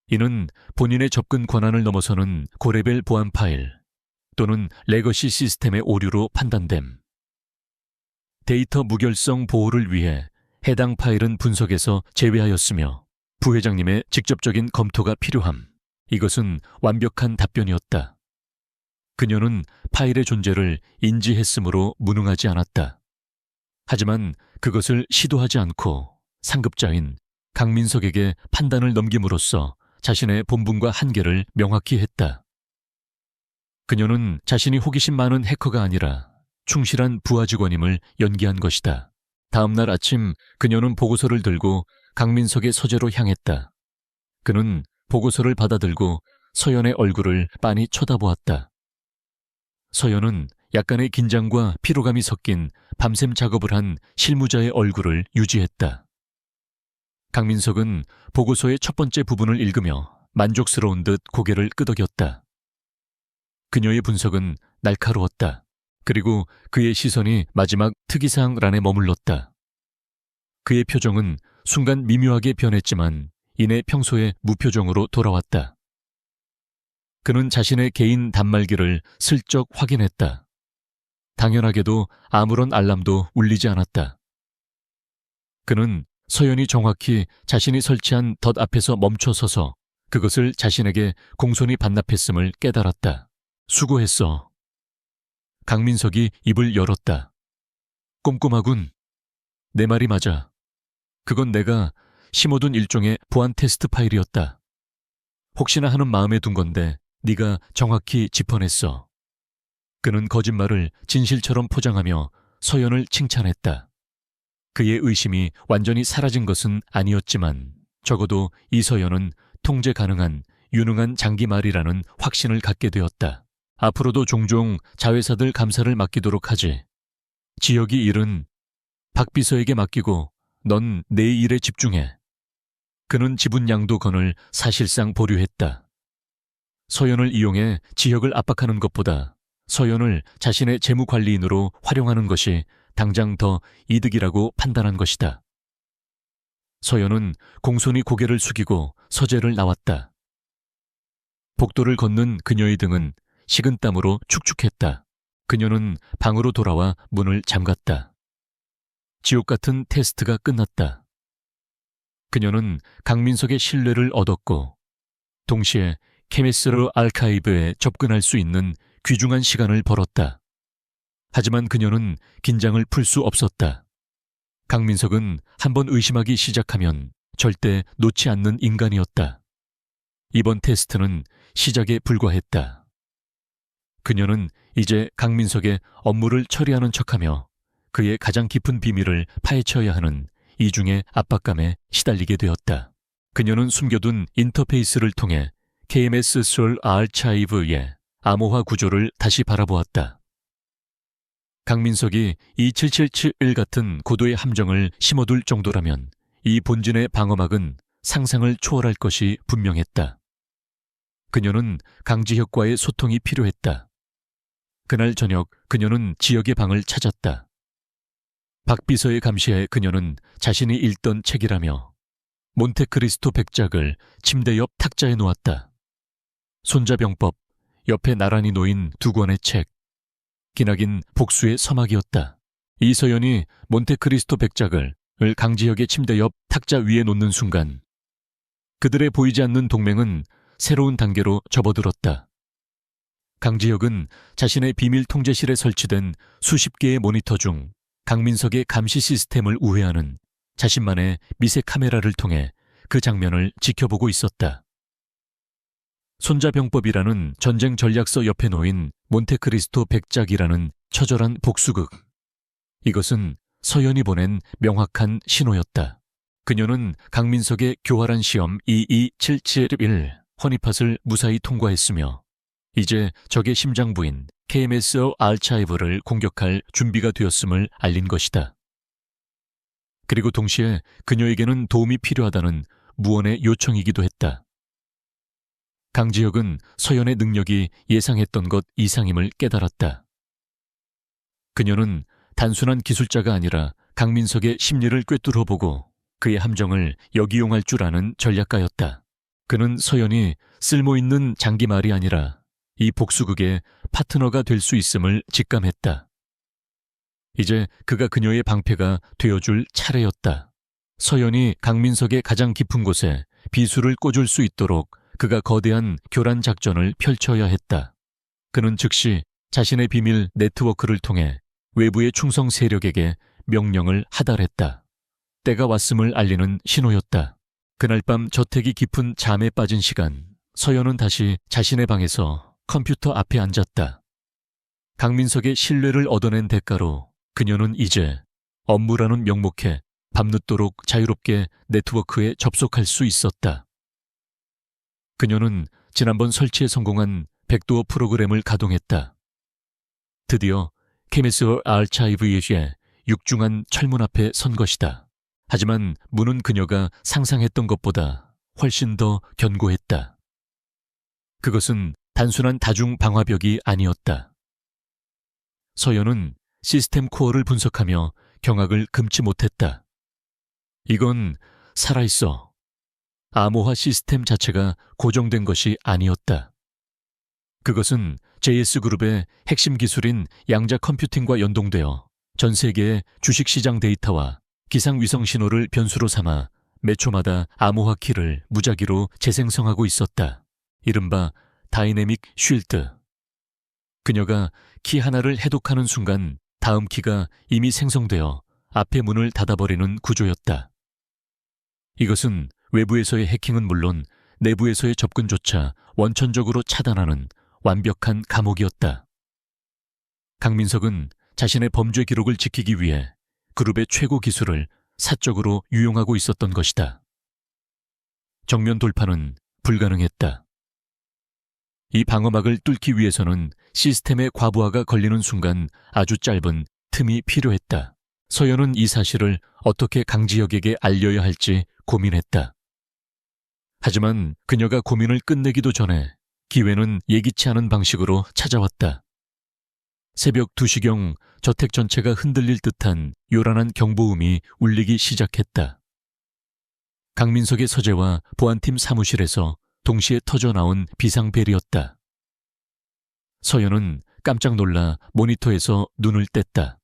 이는 본인의 접근 권한을 넘어서는 고레벨 보안 파일 또는 레거시 시스템의 오류로 판단됨. 데이터 무결성 보호를 위해 해당 파일은 분석에서 제외하였으며 부회장님의 직접적인 검토가 필요함. 이것은 완벽한 답변이었다. 그녀는 파일의 존재를 인지했으므로 무능하지 않았다. 하지만 그것을 시도하지 않고 상급자인 강민석에게 판단을 넘김으로써 자신의 본분과 한계를 명확히 했다. 그녀는 자신이 호기심 많은 해커가 아니라 충실한 부하 직원임을 연기한 것이다. 다음 날 아침 그녀는 보고서를 들고 강민석의 서재로 향했다. 그는 보고서를 받아들고 서연의 얼굴을 빤히 쳐다보았다. 서연은 약간의 긴장과 피로감이 섞인 밤샘 작업을 한 실무자의 얼굴을 유지했다. 강민석은 보고서의 첫 번째 부분을 읽으며 만족스러운 듯 고개를 끄덕였다. 그녀의 분석은 날카로웠다. 그리고 그의 시선이 마지막 특이사항란에 머물렀다. 그의 표정은 순간 미묘하게 변했지만 이내 평소의 무표정으로 돌아왔다. 그는 자신의 개인 단말기를 슬쩍 확인했다. 당연하게도 아무런 알람도 울리지 않았다. 그는 서연이 정확히 자신이 설치한 덫 앞에서 멈춰 서서 그것을 자신에게 공손히 반납했음을 깨달았다. 수고했어. 강민석이 입을 열었다. 꼼꼼하군. 내 말이 맞아. 그건 내가 심어둔 일종의 보안 테스트 파일이었다. 혹시나 하는 마음에 둔 건데 네가 정확히 짚어냈어. 그는 거짓말을 진실처럼 포장하며 서연을 칭찬했다. 그의 의심이 완전히 사라진 것은 아니었지만 적어도 이서연은 통제 가능한 유능한 장기말이라는 확신을 갖게 되었다. 앞으로도 종종 자회사들 감사를 맡기도록 하지. 지역이 일은 박 비서에게 맡기고 넌 내 일에 집중해. 그는 지분 양도건을 사실상 보류했다. 서연을 이용해 지역을 압박하는 것보다 서연을 자신의 재무관리인으로 활용하는 것이 당장 더 이득이라고 판단한 것이다. 서연은 공손히 고개를 숙이고 서재를 나왔다. 복도를 걷는 그녀의 등은 식은땀으로 축축했다. 그녀는 방으로 돌아와 문을 잠갔다. 지옥 같은 테스트가 끝났다. 그녀는 강민석의 신뢰를 얻었고 동시에 케메스로 알카이브에 접근할 수 있는 귀중한 시간을 벌었다. 하지만 그녀는 긴장을 풀 수 없었다. 강민석은 한번 의심하기 시작하면 절대 놓지 않는 인간이었다. 이번 테스트는 시작에 불과했다. 그녀는 이제 강민석의 업무를 처리하는 척하며 그의 가장 깊은 비밀을 파헤쳐야 하는 이중의 압박감에 시달리게 되었다. 그녀는 숨겨둔 인터페이스를 통해 KMS 솔 아르카이브의 암호화 구조를 다시 바라보았다. 강민석이 2771 같은 고도의 함정을 심어둘 정도라면 이 본진의 방어막은 상상을 초월할 것이 분명했다. 그녀는 강지혁과의 소통이 필요했다. 그날 저녁 그녀는 지역의 방을 찾았다. 박 비서의 감시에 그녀는 자신이 읽던 책이라며 몬테크리스토 백작을 침대 옆 탁자에 놓았다. 손자병법, 옆에 나란히 놓인 두 권의 책, 기나긴 복수의 서막이었다. 이서연이 몬테크리스토 백작을 강지혁의 침대 옆 탁자 위에 놓는 순간 그들의 보이지 않는 동맹은 새로운 단계로 접어들었다. 강지혁은 자신의 비밀 통제실에 설치된 수십 개의 모니터 중 강민석의 감시 시스템을 우회하는 자신만의 미세 카메라를 통해 그 장면을 지켜보고 있었다. 손자병법이라는 전쟁 전략서 옆에 놓인 몬테크리스토 백작이라는 처절한 복수극. 이것은 서연이 보낸 명확한 신호였다. 그녀는 강민석의 교활한 시험 22771 허니팟을 무사히 통과했으며 이제 적의 심장부인 KMS 아르카이브를 공격할 준비가 되었음을 알린 것이다. 그리고 동시에 그녀에게는 도움이 필요하다는 무언의 요청이기도 했다. 강지혁은 서연의 능력이 예상했던 것 이상임을 깨달았다. 그녀는 단순한 기술자가 아니라 강민석의 심리를 꿰뚫어보고 그의 함정을 역이용할 줄 아는 전략가였다. 그는 서연이 쓸모있는 장기말이 아니라 이 복수극의 파트너가 될 수 있음을 직감했다. 이제 그가 그녀의 방패가 되어줄 차례였다. 서연이 강민석의 가장 깊은 곳에 비수를 꽂을 수 있도록 그가 거대한 교란 작전을 펼쳐야 했다. 그는 즉시 자신의 비밀 네트워크를 통해 외부의 충성 세력에게 명령을 하달했다. 때가 왔음을 알리는 신호였다. 그날 밤 저택이 깊은 잠에 빠진 시간, 서연은 다시 자신의 방에서 컴퓨터 앞에 앉았다. 강민석의 신뢰를 얻어낸 대가로 그녀는 이제 업무라는 명목에 밤늦도록 자유롭게 네트워크에 접속할 수 있었다. 그녀는 지난번 설치에 성공한 백도어 프로그램을 가동했다. 드디어 케미스 아르카이브의 육중한 철문 앞에 선 것이다. 하지만 문은 그녀가 상상했던 것보다 훨씬 더 견고했다. 그것은 단순한 다중 방화벽이 아니었다. 서연은 시스템 코어를 분석하며 경악을 금치 못했다. 이건 살아있어. 암호화 시스템 자체가 고정된 것이 아니었다. 그것은 JS그룹의 핵심 기술인 양자 컴퓨팅과 연동되어 전 세계의 주식시장 데이터와 기상위성 신호를 변수로 삼아 매 초마다 암호화 키를 무작위로 재생성하고 있었다. 이른바 다이내믹 쉴드. 그녀가 키 하나를 해독하는 순간 다음 키가 이미 생성되어 앞의 문을 닫아버리는 구조였다. 이것은 외부에서의 해킹은 물론 내부에서의 접근조차 원천적으로 차단하는 완벽한 감옥이었다. 강민석은 자신의 범죄 기록을 지키기 위해 그룹의 최고 기술을 사적으로 유용하고 있었던 것이다. 정면 돌파는 불가능했다. 이 방어막을 뚫기 위해서는 시스템의 과부하가 걸리는 순간 아주 짧은 틈이 필요했다. 서연은 이 사실을 어떻게 강지혁에게 알려야 할지 고민했다. 하지만 그녀가 고민을 끝내기도 전에 기회는 예기치 않은 방식으로 찾아왔다. 새벽 2시경 저택 전체가 흔들릴 듯한 요란한 경보음이 울리기 시작했다. 강민석의 서재와 보안팀 사무실에서 동시에 터져나온 비상벨이었다. 서연은 깜짝 놀라 모니터에서 눈을 뗐다.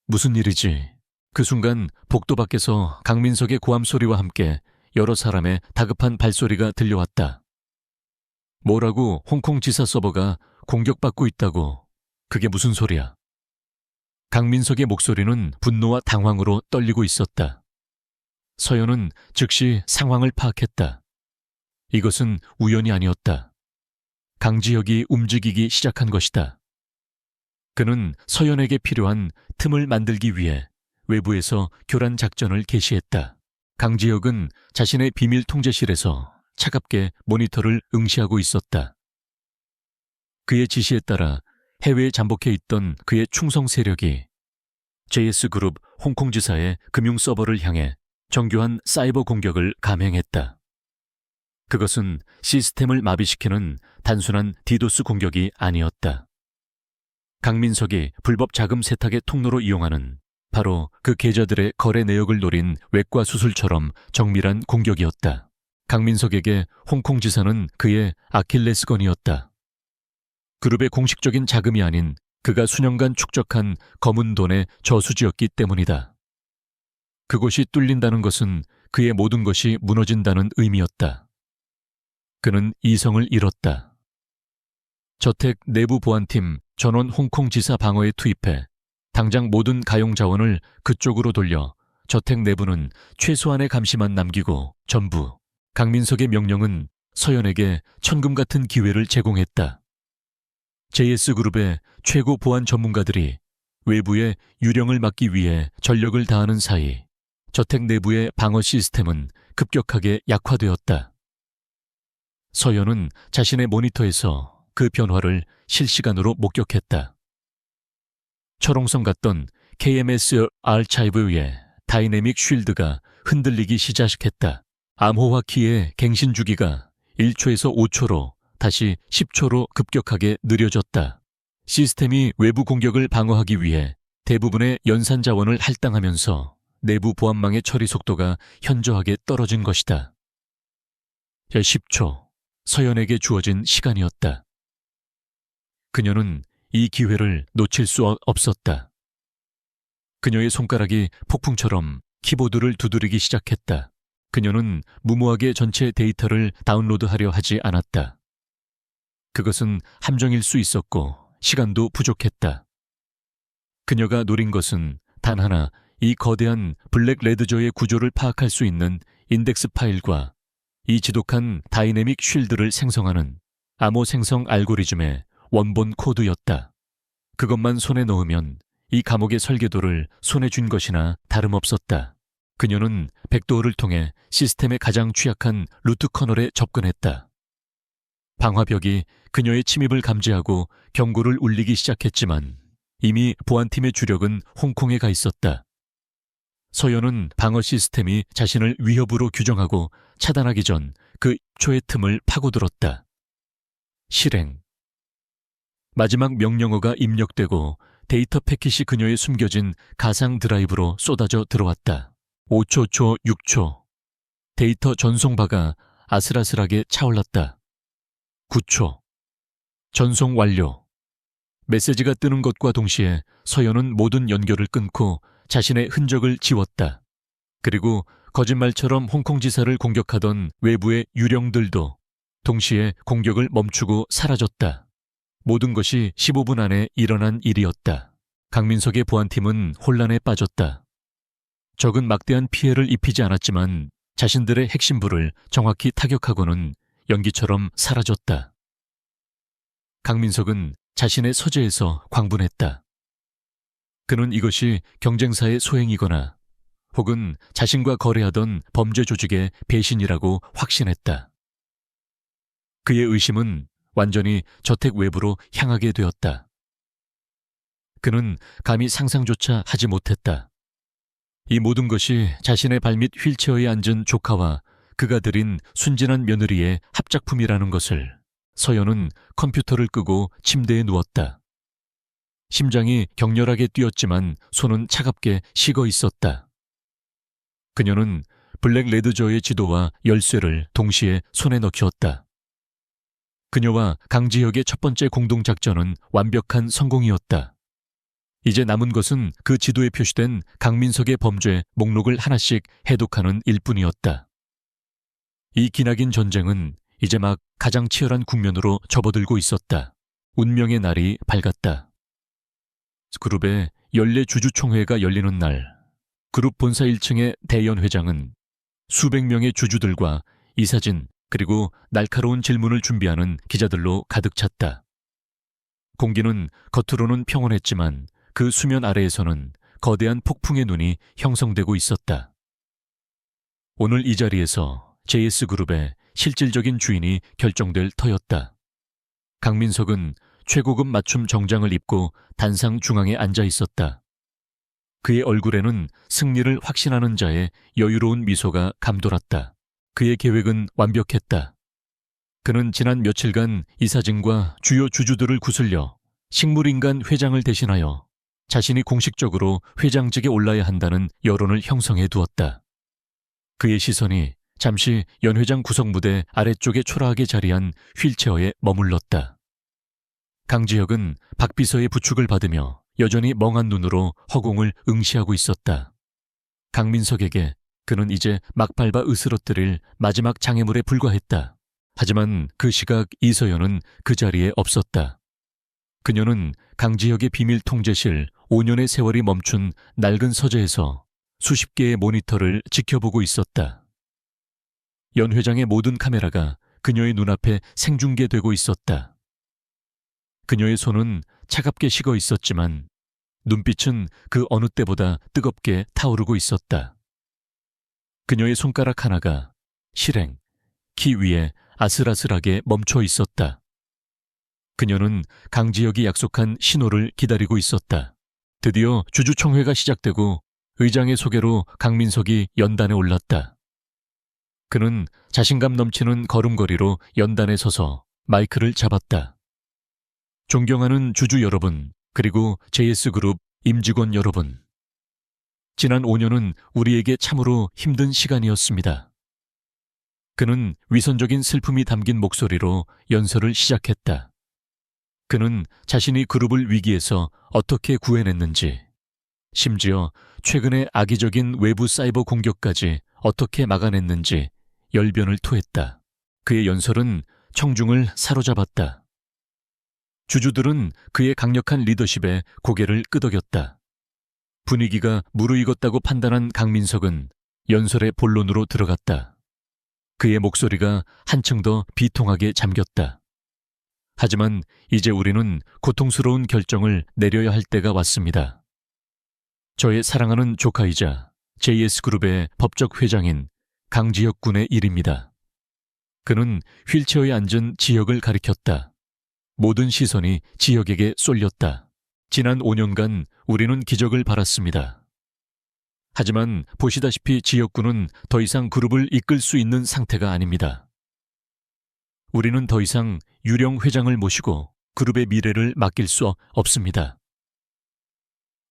무슨 일이지? 그 순간 복도 밖에서 강민석의 고함 소리와 함께 여러 사람의 다급한 발소리가 들려왔다. 뭐라고 홍콩 지사 서버가 공격받고 있다고. 그게 무슨 소리야? 강민석의 목소리는 분노와 당황으로 떨리고 있었다. 서연은 즉시 상황을 파악했다. 이것은 우연이 아니었다. 강지혁이 움직이기 시작한 것이다. 그는 서연에게 필요한 틈을 만들기 위해 외부에서 교란 작전을 개시했다. 강지혁은 자신의 비밀 통제실에서 차갑게 모니터를 응시하고 있었다. 그의 지시에 따라 해외에 잠복해 있던 그의 충성 세력이 JS그룹 홍콩 지사의 금융 서버를 향해 정교한 사이버 공격을 감행했다. 그것은 시스템을 마비시키는 단순한 디도스 공격이 아니었다. 강민석이 불법 자금 세탁의 통로로 이용하는 바로 그 계좌들의 거래 내역을 노린 외과 수술처럼 정밀한 공격이었다. 강민석에게 홍콩 지사는 그의 아킬레스건이었다. 그룹의 공식적인 자금이 아닌 그가 수년간 축적한 검은 돈의 저수지였기 때문이다. 그곳이 뚫린다는 것은 그의 모든 것이 무너진다는 의미였다. 그는 이성을 잃었다. 저택 내부 보안팀 전원 홍콩 지사 방어에 투입해 당장 모든 가용 자원을 그쪽으로 돌려 저택 내부는 최소한의 감시만 남기고 전부. 강민석의 명령은 서연에게 천금 같은 기회를 제공했다. JS그룹의 최고 보안 전문가들이 외부의 유령을 막기 위해 전력을 다하는 사이 저택 내부의 방어 시스템은 급격하게 약화되었다. 서연은 자신의 모니터에서 그 변화를 실시간으로 목격했다. 철옹성 같던 KMS 아르카이브의 다이내믹 쉴드가 흔들리기 시작했다. 암호화 키의 갱신 주기가 1초에서 5초로 다시 10초로 급격하게 느려졌다. 시스템이 외부 공격을 방어하기 위해 대부분의 연산 자원을 할당하면서 내부 보안망의 처리 속도가 현저하게 떨어진 것이다. 10초, 서연에게 주어진 시간이었다. 그녀는 이 기회를 놓칠 수 없었다. 그녀의 손가락이 폭풍처럼 키보드를 두드리기 시작했다. 그녀는 무모하게 전체 데이터를 다운로드하려 하지 않았다. 그것은 함정일 수 있었고 시간도 부족했다. 그녀가 노린 것은 단 하나, 이 거대한 블랙 레드저의 구조를 파악할 수 있는 인덱스 파일과 이 지독한 다이내믹 쉴드를 생성하는 암호 생성 알고리즘의 원본 코드였다. 그것만 손에 넣으면 이 감옥의 설계도를 손에 쥔 것이나 다름없었다. 그녀는 백도어를 통해 시스템의 가장 취약한 루트 커널에 접근했다. 방화벽이 그녀의 침입을 감지하고 경고를 울리기 시작했지만 이미 보안팀의 주력은 홍콩에 가 있었다. 서연은 방어 시스템이 자신을 위협으로 규정하고 차단하기 전 그 초의 틈을 파고들었다. 실행. 마지막 명령어가 입력되고 데이터 패킷이 그녀의 숨겨진 가상 드라이브로 쏟아져 들어왔다. 5초 초 6초. 데이터 전송바가 아슬아슬하게 차올랐다. 9초. 전송 완료. 메시지가 뜨는 것과 동시에 서연은 모든 연결을 끊고 자신의 흔적을 지웠다. 그리고 거짓말처럼 홍콩 지사를 공격하던 외부의 유령들도 동시에 공격을 멈추고 사라졌다. 모든 것이 15분 안에 일어난 일이었다. 강민석의 보안팀은 혼란에 빠졌다. 적은 막대한 피해를 입히지 않았지만 자신들의 핵심부를 정확히 타격하고는 연기처럼 사라졌다. 강민석은 자신의 서재에서 광분했다. 그는 이것이 경쟁사의 소행이거나 혹은 자신과 거래하던 범죄 조직의 배신이라고 확신했다. 그의 의심은 완전히 저택 외부로 향하게 되었다. 그는 감히 상상조차 하지 못했다. 이 모든 것이 자신의 발밑 휠체어에 앉은 조카와 그가 들인 순진한 며느리의 합작품이라는 것을. 서연은 컴퓨터를 끄고 침대에 누웠다. 심장이 격렬하게 뛰었지만 손은 차갑게 식어 있었다. 그녀는 블랙 레드저의 지도와 열쇠를 동시에 손에 넣었다. 그녀와 강지혁의 첫 번째 공동작전은 완벽한 성공이었다. 이제 남은 것은 그 지도에 표시된 강민석의 범죄 목록을 하나씩 해독하는 일뿐이었다. 이 기나긴 전쟁은 이제 막 가장 치열한 국면으로 접어들고 있었다. 운명의 날이 밝았다. 그룹의 연례 주주총회가 열리는 날, 그룹 본사 1층의 대연 회장은 수백 명의 주주들과 이사진 그리고 날카로운 질문을 준비하는 기자들로 가득 찼다. 공기는 겉으로는 평온했지만 그 수면 아래에서는 거대한 폭풍의 눈이 형성되고 있었다. 오늘 이 자리에서 JS그룹의 실질적인 주인이 결정될 터였다. 강민석은 최고급 맞춤 정장을 입고 단상 중앙에 앉아 있었다. 그의 얼굴에는 승리를 확신하는 자의 여유로운 미소가 감돌았다. 그의 계획은 완벽했다. 그는 지난 며칠간 이사진과 주요 주주들을 구슬려 식물인간 회장을 대신하여 자신이 공식적으로 회장직에 올라야 한다는 여론을 형성해 두었다. 그의 시선이 잠시 연 회장 구성무대 아래쪽에 초라하게 자리한 휠체어에 머물렀다. 강지혁은 박 비서의 부축을 받으며 여전히 멍한 눈으로 허공을 응시하고 있었다. 강민석에게 그는 이제 막 밟아 으스러뜨릴 마지막 장애물에 불과했다. 하지만 그 시각 이서연은 그 자리에 없었다. 그녀는 강지혁의 비밀 통제실 5년의 세월이 멈춘 낡은 서재에서 수십 개의 모니터를 지켜보고 있었다. 연 회장의 모든 카메라가 그녀의 눈앞에 생중계되고 있었다. 그녀의 손은 차갑게 식어 있었지만 눈빛은 그 어느 때보다 뜨겁게 타오르고 있었다. 그녀의 손가락 하나가 실행, 키 위에 아슬아슬하게 멈춰 있었다. 그녀는 강지혁이 약속한 신호를 기다리고 있었다. 드디어 주주총회가 시작되고 의장의 소개로 강민석이 연단에 올랐다. 그는 자신감 넘치는 걸음걸이로 연단에 서서 마이크를 잡았다. 존경하는 주주 여러분, 그리고 JS그룹 임직원 여러분. 지난 5년은 우리에게 참으로 힘든 시간이었습니다. 그는 위선적인 슬픔이 담긴 목소리로 연설을 시작했다. 그는 자신이 그룹을 위기에서 어떻게 구해냈는지, 심지어 최근의 악의적인 외부 사이버 공격까지 어떻게 막아냈는지 열변을 토했다. 그의 연설은 청중을 사로잡았다. 주주들은 그의 강력한 리더십에 고개를 끄덕였다. 분위기가 무르익었다고 판단한 강민석은 연설의 본론으로 들어갔다. 그의 목소리가 한층 더 비통하게 잠겼다. 하지만 이제 우리는 고통스러운 결정을 내려야 할 때가 왔습니다. 저의 사랑하는 조카이자 JS그룹의 법적 회장인 강지혁 군의 일입니다. 그는 휠체어에 앉은 지혁을 가리켰다. 모든 시선이 지혁에게 쏠렸다. 지난 5년간 우리는 기적을 바랐습니다. 하지만 보시다시피 지혁 군은 더 이상 그룹을 이끌 수 있는 상태가 아닙니다. 우리는 더 이상 유령 회장을 모시고 그룹의 미래를 맡길 수 없습니다.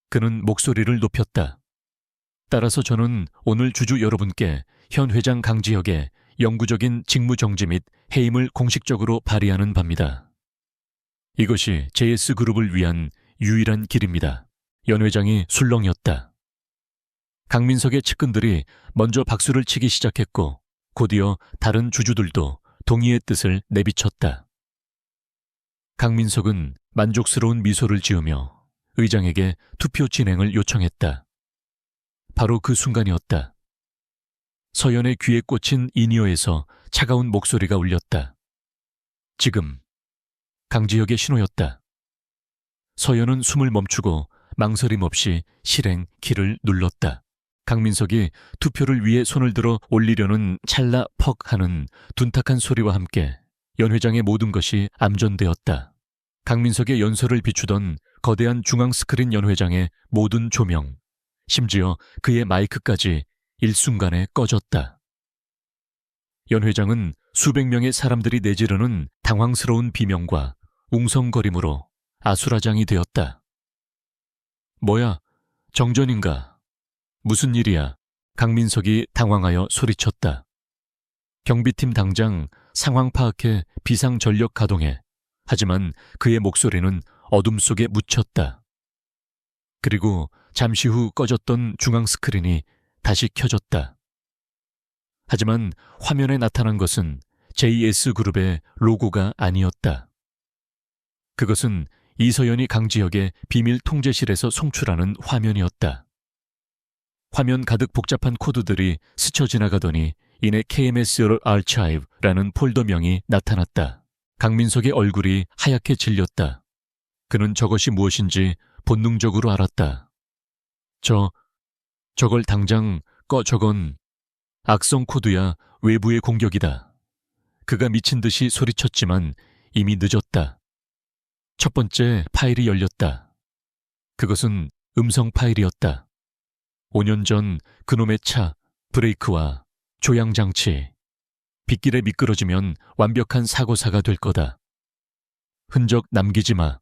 그는 목소리를 높였다. 따라서 저는 오늘 주주 여러분께 현 회장 강지혁의 영구적인 직무정지 및 해임을 공식적으로 발의하는 바입니다. 이것이 JS그룹을 위한 유일한 길입니다. 연 회장이 술렁였다. 강민석의 측근들이 먼저 박수를 치기 시작했고 곧이어 다른 주주들도 동의의 뜻을 내비쳤다. 강민석은 만족스러운 미소를 지으며 의장에게 투표 진행을 요청했다. 바로 그 순간이었다. 서연의 귀에 꽂힌 인이어에서 차가운 목소리가 울렸다. 지금. 강지혁의 신호였다. 서연은 숨을 멈추고 망설임 없이 실행 키를 눌렀다. 강민석이 투표를 위해 손을 들어 올리려는 찰나 퍽 하는 둔탁한 소리와 함께 연 회장의 모든 것이 암전되었다. 강민석의 연설을 비추던 거대한 중앙 스크린 연 회장의 모든 조명, 심지어 그의 마이크까지 일순간에 꺼졌다. 연 회장은 수백 명의 사람들이 내지르는 당황스러운 비명과 웅성거림으로 아수라장이 되었다. 뭐야, 정전인가? 무슨 일이야? 강민석이 당황하여 소리쳤다. 경비팀 당장 상황 파악해 비상전력 가동해. 하지만 그의 목소리는 어둠 속에 묻혔다. 그리고 잠시 후 꺼졌던 중앙 스크린이 다시 켜졌다. 하지만 화면에 나타난 것은 JS그룹의 로고가 아니었다. 그것은 이서연이 강지혁의 비밀 통제실에서 송출하는 화면이었다. 화면 가득 복잡한 코드들이 스쳐 지나가더니 이내 KMS Archive라는 폴더명이 나타났다. 강민석의 얼굴이 하얗게 질렸다. 그는 저것이 무엇인지 본능적으로 알았다. 저걸 당장 저건 악성 코드야. 외부의 공격이다. 그가 미친 듯이 소리쳤지만 이미 늦었다. 첫 번째 파일이 열렸다. 그것은 음성 파일이었다. 5년 전 그놈의 차, 브레이크와 조향장치, 빗길에 미끄러지면 완벽한 사고사가 될 거다. 흔적 남기지 마.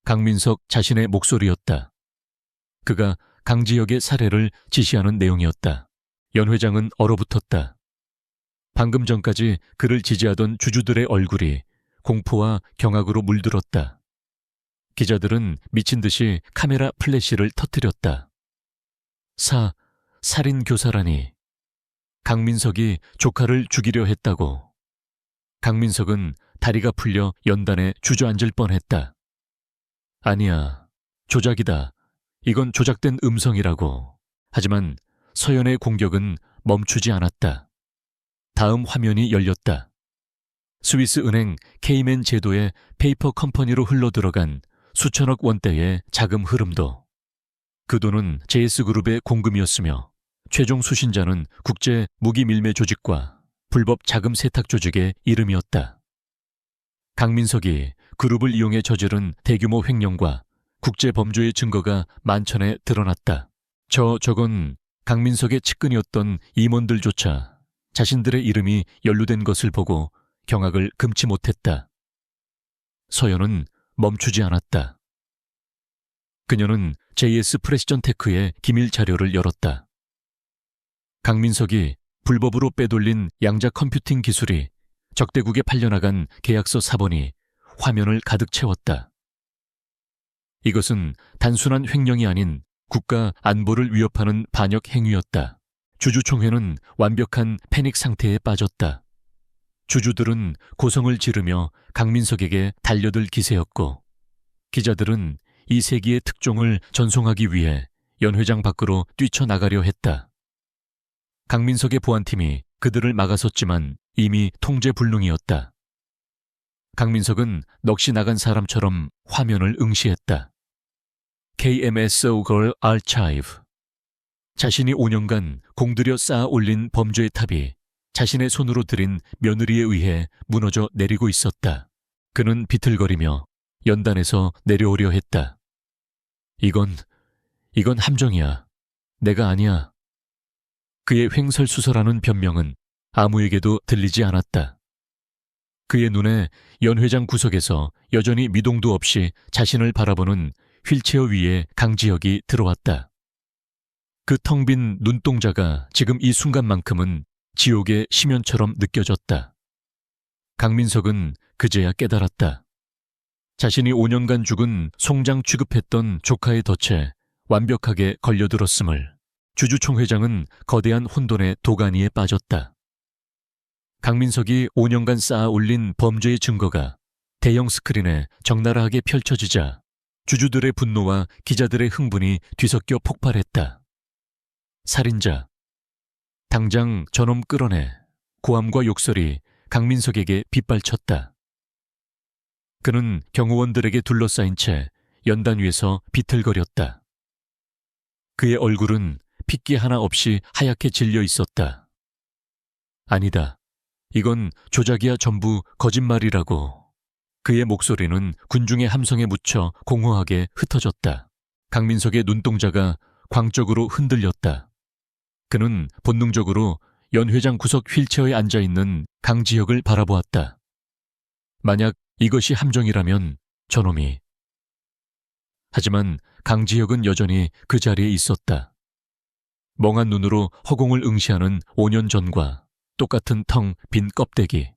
강민석 자신의 목소리였다. 그가 강지혁의 살해를 지시하는 내용이었다. 연 회장은 얼어붙었다. 방금 전까지 그를 지지하던 주주들의 얼굴이 공포와 경악으로 물들었다. 기자들은 미친 듯이 카메라 플래시를 터뜨렸다. 살인교사라니. 강민석이 조카를 죽이려 했다고. 강민석은 다리가 풀려 연단에 주저앉을 뻔했다. 아니야, 조작이다. 이건 조작된 음성이라고. 하지만 서연의 공격은 멈추지 않았다. 다음 화면이 열렸다. 스위스 은행 케이맨 제도의 페이퍼 컴퍼니로 흘러들어간 수천억 원대의 자금 흐름도. 그 돈은 JS그룹의 공금이었으며 최종 수신자는 국제 무기 밀매 조직과 불법 자금 세탁 조직의 이름이었다. 강민석이 그룹을 이용해 저지른 대규모 횡령과 국제 범죄의 증거가 만천에 드러났다. 저건 강민석의 측근이었던 임원들조차 자신들의 이름이 연루된 것을 보고 경악을 금치 못했다. 서연은 멈추지 않았다. 그녀는 JS 프레시전 테크의 기밀 자료를 열었다. 강민석이 불법으로 빼돌린 양자 컴퓨팅 기술이 적대국에 팔려나간 계약서 사본이 화면을 가득 채웠다. 이것은 단순한 횡령이 아닌 국가 안보를 위협하는 반역 행위였다. 주주총회는 완벽한 패닉 상태에 빠졌다. 주주들은 고성을 지르며 강민석에게 달려들 기세였고, 기자들은 이 세기의 특종을 전송하기 위해 연 회장 밖으로 뛰쳐나가려 했다. 강민석의 보안팀이 그들을 막아섰지만 이미 통제불능이었다. 강민석은 넋이 나간 사람처럼 화면을 응시했다. KMSO Girl Archive. 자신이 5년간 공들여 쌓아 올린 범죄의 탑이 자신의 손으로 들인 며느리에 의해 무너져 내리고 있었다. 그는 비틀거리며 연단에서 내려오려 했다. 이건 함정이야. 내가 아니야. 그의 횡설수설하는 변명은 아무에게도 들리지 않았다. 그의 눈에 연 회장 구석에서 여전히 미동도 없이 자신을 바라보는 휠체어 위에 강지혁이 들어왔다. 그 텅 빈 눈동자가 지금 이 순간만큼은 지옥의 심연처럼 느껴졌다. 강민석은 그제야 깨달았다. 자신이 5년간 죽은 송장 취급했던 조카의 덫에 완벽하게 걸려들었음을. 주주총회장은 거대한 혼돈의 도가니에 빠졌다. 강민석이 5년간 쌓아 올린 범죄의 증거가 대형 스크린에 적나라하게 펼쳐지자 주주들의 분노와 기자들의 흥분이 뒤섞여 폭발했다. 살인자. 당장 저놈 끌어내. 고함과 욕설이 강민석에게 빗발쳤다. 그는 경호원들에게 둘러싸인 채 연단 위에서 비틀거렸다. 그의 얼굴은 핏기 하나 없이 하얗게 질려 있었다. 아니다. 이건 조작이야. 전부 거짓말이라고. 그의 목소리는 군중의 함성에 묻혀 공허하게 흩어졌다. 강민석의 눈동자가 광적으로 흔들렸다. 그는 본능적으로 연 회장 구석 휠체어에 앉아있는 강지혁을 바라보았다. 만약 이것이 함정이라면 저놈이. 하지만 강지혁은 여전히 그 자리에 있었다. 멍한 눈으로 허공을 응시하는 5년 전과 똑같은 텅 빈 껍데기.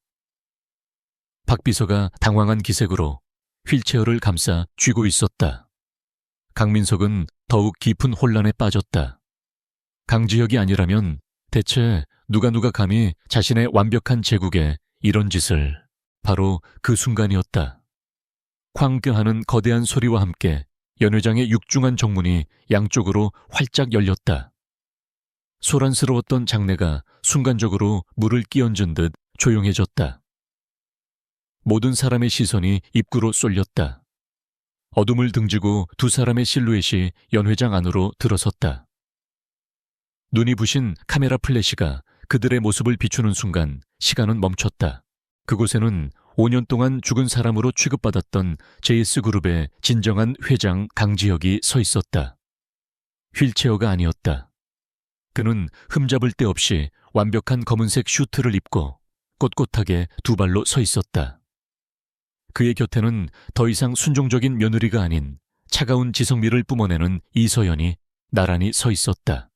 박 비서가 당황한 기색으로 휠체어를 감싸 쥐고 있었다. 강민석은 더욱 깊은 혼란에 빠졌다. 강지혁이 아니라면 대체 누가 감히 자신의 완벽한 제국에 이런 짓을. 바로 그 순간이었다. 쾅하는 거대한 소리와 함께 연 회장의 육중한 정문이 양쪽으로 활짝 열렸다. 소란스러웠던 장내가 순간적으로 물을 끼얹은 듯 조용해졌다. 모든 사람의 시선이 입구로 쏠렸다. 어둠을 등지고 두 사람의 실루엣이 연 회장 안으로 들어섰다. 눈이 부신 카메라 플래시가 그들의 모습을 비추는 순간 시간은 멈췄다. 그곳에는 5년 동안 죽은 사람으로 취급받았던 JS그룹의 진정한 회장 강지혁이 서 있었다. 휠체어가 아니었다. 그는 흠잡을 데 없이 완벽한 검은색 슈트를 입고 꼿꼿하게 두 발로 서 있었다. 그의 곁에는 더 이상 순종적인 며느리가 아닌 차가운 지성미를 뿜어내는 이서연이 나란히 서 있었다.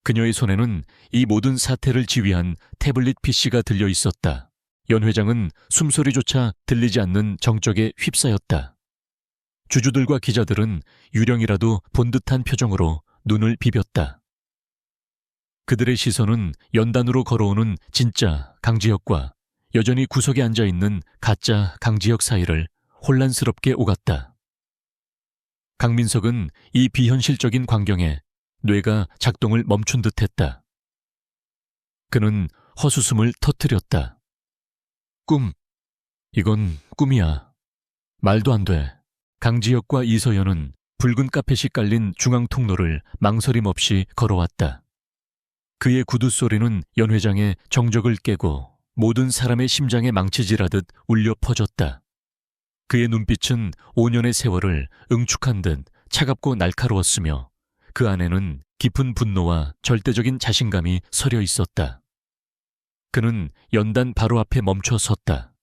그녀의 손에는 이 모든 사태를 지휘한 태블릿 PC가 들려 있었다. 연 회장은 숨소리조차 들리지 않는 정적에 휩싸였다. 주주들과 기자들은 유령이라도 본 듯한 표정으로 눈을 비볐다. 그들의 시선은 연단으로 걸어오는 진짜 강지혁과 여전히 구석에 앉아있는 가짜 강지혁 사이를 혼란스럽게 오갔다. 강민석은 이 비현실적인 광경에 뇌가 작동을 멈춘 듯했다. 그는 헛웃음을 터뜨렸다. 꿈. 이건 꿈이야. 말도 안 돼. 강지혁과 이서연은 붉은 카펫이 깔린 중앙 통로를 망설임 없이 걸어왔다. 그의 구두 소리는 연 회장의 정적을 깨고 모든 사람의 심장에 망치질하듯 울려 퍼졌다. 그의 눈빛은 5년의 세월을 응축한 듯 차갑고 날카로웠으며 그 안에는 깊은 분노와 절대적인 자신감이 서려 있었다. 그는 연단 바로 앞에 멈춰 섰다.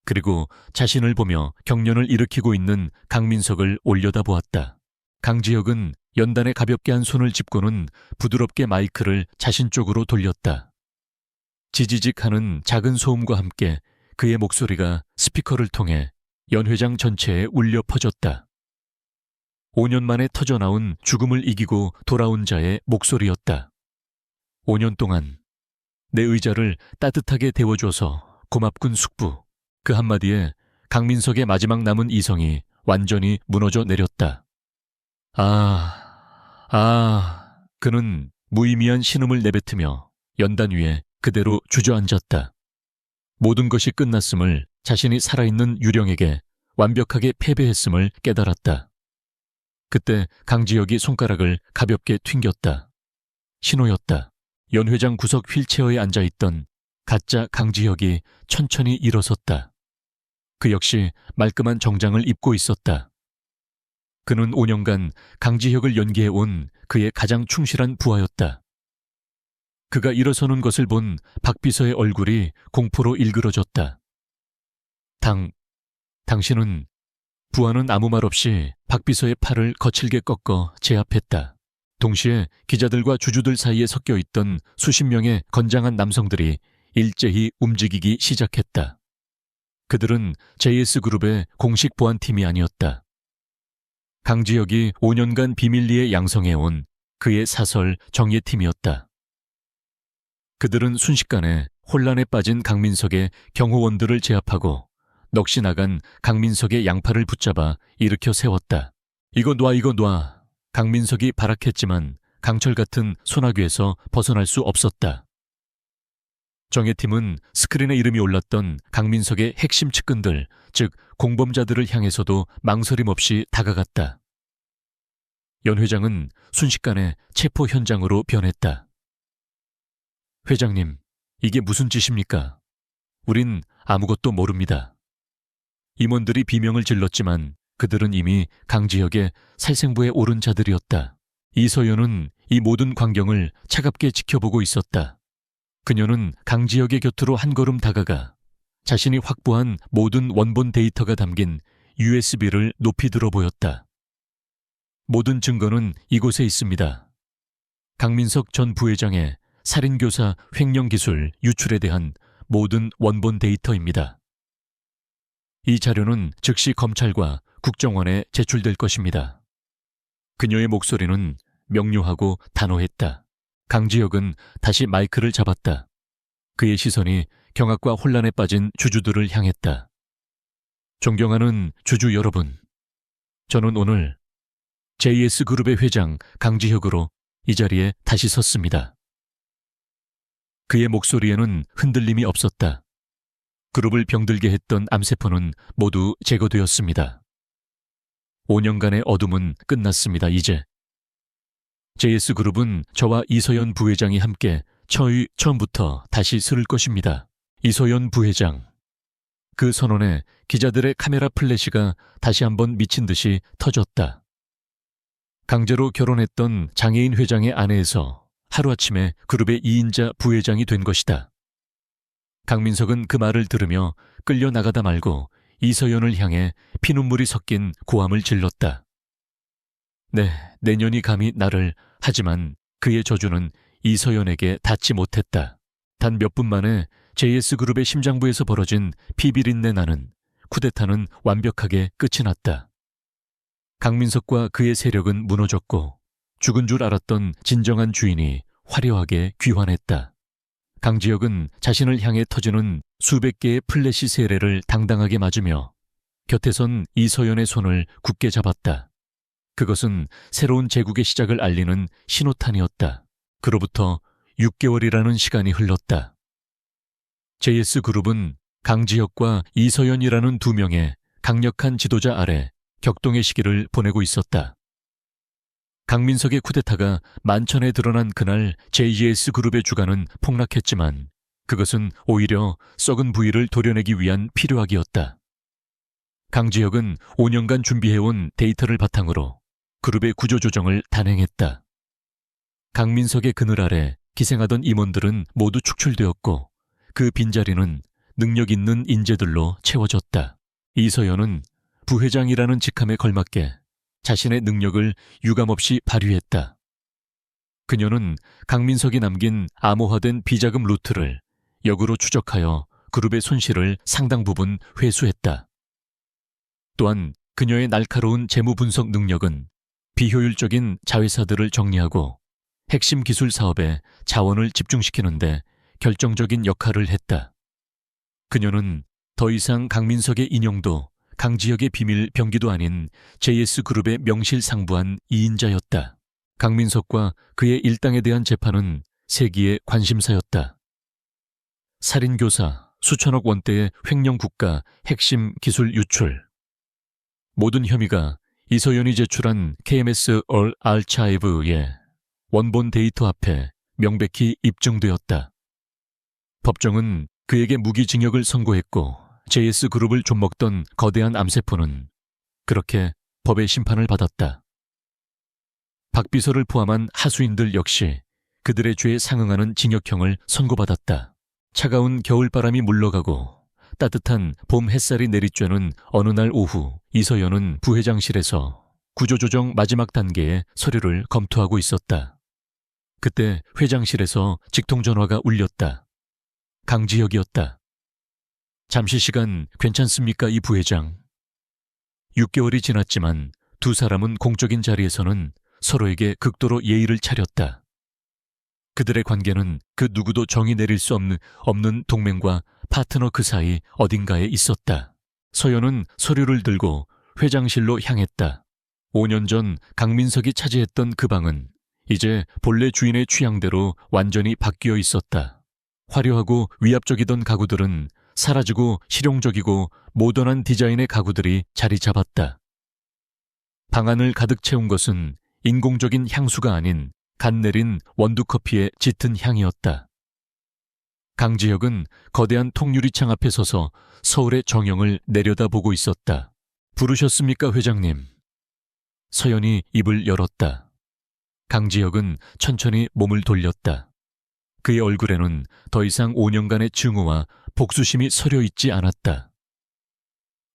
그리고 자신을 보며 경련을 일으키고 있는 강민석을 올려다보았다. 강지혁은 연단에 가볍게 한 손을 짚고는 부드럽게 마이크를 자신 쪽으로 돌렸다. 지지직 하는 작은 소음과 함께 그의 목소리가 스피커를 통해 연 회장 전체에 울려 퍼졌다. 5년 만에 터져나온 죽음을 이기고 돌아온 자의 목소리였다. 5년 동안 내 의자를 따뜻하게 데워줘서 고맙군 숙부. 그 한마디에 강민석의 마지막 남은 이성이 완전히 무너져 내렸다. 그는 무의미한 신음을 내뱉으며 연단 위에 그대로 주저앉았다. 모든 것이 끝났음을, 자신이 살아있는 유령에게 완벽하게 패배했음을 깨달았다. 그때 강지혁이 손가락을 가볍게 튕겼다. 신호였다. 연 회장 구석 휠체어에 앉아있던 가짜 강지혁이 천천히 일어섰다. 그 역시 말끔한 정장을 입고 있었다. 그는 5년간 강지혁을 연기해온 그의 가장 충실한 부하였다. 그가 일어서는 것을 본 박 비서의 얼굴이 공포로 일그러졌다. 당신은... 부하는 아무 말 없이 박 비서의 팔을 거칠게 꺾어 제압했다. 동시에 기자들과 주주들 사이에 섞여 있던 수십 명의 건장한 남성들이 일제히 움직이기 시작했다. 그들은 JS그룹의 공식 보안팀이 아니었다. 강지혁이 5년간 비밀리에 양성해온 그의 사설 정예팀이었다. 그들은 순식간에 혼란에 빠진 강민석의 경호원들을 제압하고 넋이 나간 강민석의 양팔을 붙잡아 일으켜 세웠다. 이거 놔. 강민석이 발악했지만 강철 같은 소나귀에서 벗어날 수 없었다. 정예팀은 스크린에 이름이 올랐던 강민석의 핵심 측근들, 즉 공범자들을 향해서도 망설임 없이 다가갔다. 연 회장은 순식간에 체포 현장으로 변했다. 회장님, 이게 무슨 짓입니까? 우린 아무것도 모릅니다. 임원들이 비명을 질렀지만 그들은 이미 강지혁의 살생부에 오른 자들이었다. 이서연은 이 모든 광경을 차갑게 지켜보고 있었다. 그녀는 강지혁의 곁으로 한 걸음 다가가 자신이 확보한 모든 원본 데이터가 담긴 USB를 높이 들어 보였다. 모든 증거는 이곳에 있습니다. 강민석 전 부회장의 살인교사 횡령기술 유출에 대한 모든 원본 데이터입니다. 이 자료는 즉시 검찰과 국정원에 제출될 것입니다. 그녀의 목소리는 명료하고 단호했다. 강지혁은 다시 마이크를 잡았다. 그의 시선이 경악과 혼란에 빠진 주주들을 향했다. 존경하는 주주 여러분, 저는 오늘 JS그룹의 회장 강지혁으로 이 자리에 다시 섰습니다. 그의 목소리에는 흔들림이 없었다. 그룹을 병들게 했던 암세포는 모두 제거되었습니다. 5년간의 어둠은 끝났습니다. 이제 JS그룹은 저와 이서연 부회장이 함께 처음부터 다시 쓸 것입니다. 이서연 부회장. 그 선언에 기자들의 카메라 플래시가 다시 한번 미친 듯이 터졌다. 강제로 결혼했던 장애인 회장의 아내에서 하루아침에 그룹의 2인자 부회장이 된 것이다. 강민석은 그 말을 들으며 끌려나가다 말고 이서연을 향해 피눈물이 섞인 고함을 질렀다. 네, 내년이 감히 나를. 하지만 그의 저주는 이서연에게 닿지 못했다. 단 몇 분 만에 JS그룹의 심장부에서 벌어진 피비린내 나는 쿠데타는 완벽하게 끝이 났다. 강민석과 그의 세력은 무너졌고 죽은 줄 알았던 진정한 주인이 화려하게 귀환했다. 강지혁은 자신을 향해 터지는 수백 개의 플래시 세례를 당당하게 맞으며 곁에 선 이서연의 손을 굳게 잡았다. 그것은 새로운 제국의 시작을 알리는 신호탄이었다. 그로부터 6개월이라는 시간이 흘렀다. JS그룹은 강지혁과 이서연이라는 두 명의 강력한 지도자 아래 격동의 시기를 보내고 있었다. 강민석의 쿠데타가 만천에 드러난 그날 JS그룹의 주가는 폭락했지만 그것은 오히려 썩은 부위를 도려내기 위한 필요악이었다. 강지혁은 5년간 준비해온 데이터를 바탕으로 그룹의 구조조정을 단행했다. 강민석의 그늘 아래 기생하던 임원들은 모두 축출되었고 그 빈자리는 능력 있는 인재들로 채워졌다. 이서연은 부회장이라는 직함에 걸맞게 자신의 능력을 유감없이 발휘했다. 그녀는 강민석이 남긴 암호화된 비자금 루트를 역으로 추적하여 그룹의 손실을 상당 부분 회수했다. 또한 그녀의 날카로운 재무 분석 능력은 비효율적인 자회사들을 정리하고 핵심 기술 사업에 자원을 집중시키는데 결정적인 역할을 했다. 그녀는 더 이상 강민석의 인형도 강지혁의 비밀 병기도 아닌 JS그룹의 명실상부한 2인자였다. 강민석과 그의 일당에 대한 재판은 세기의 관심사였다. 살인교사, 수천억 원대의 횡령국가 핵심 기술 유출. 모든 혐의가 이서연이 제출한 KMS All Archive의 원본 데이터 앞에 명백히 입증되었다. 법정은 그에게 무기징역을 선고했고 JS그룹을 좀먹던 거대한 암세포는 그렇게 법의 심판을 받았다. 박 비서를 포함한 하수인들 역시 그들의 죄에 상응하는 징역형을 선고받았다. 차가운 겨울바람이 물러가고 따뜻한 봄 햇살이 내리쬐는 어느 날 오후, 이서연은 부회장실에서 구조조정 마지막 단계의 서류를 검토하고 있었다. 그때 회장실에서 직통전화가 울렸다. 강지혁이었다. 잠시 시간 괜찮습니까, 이 부회장? 6개월이 지났지만 두 사람은 공적인 자리에서는 서로에게 극도로 예의를 차렸다. 그들의 관계는 그 누구도 정의 내릴 수 없는 동맹과 파트너 그 사이 어딘가에 있었다. 서연은 서류를 들고 회장실로 향했다. 5년 전 강민석이 차지했던 그 방은 이제 본래 주인의 취향대로 완전히 바뀌어 있었다. 화려하고 위압적이던 가구들은 사라지고 실용적이고 모던한 디자인의 가구들이 자리 잡았다. 방 안을 가득 채운 것은 인공적인 향수가 아닌 갓 내린 원두커피의 짙은 향이었다. 강지혁은 거대한 통유리창 앞에 서서 서울의 정형을 내려다보고 있었다. 부르셨습니까, 회장님? 서연이 입을 열었다. 강지혁은 천천히 몸을 돌렸다. 그의 얼굴에는 더 이상 5년간의 증오와 복수심이 서려 있지 않았다.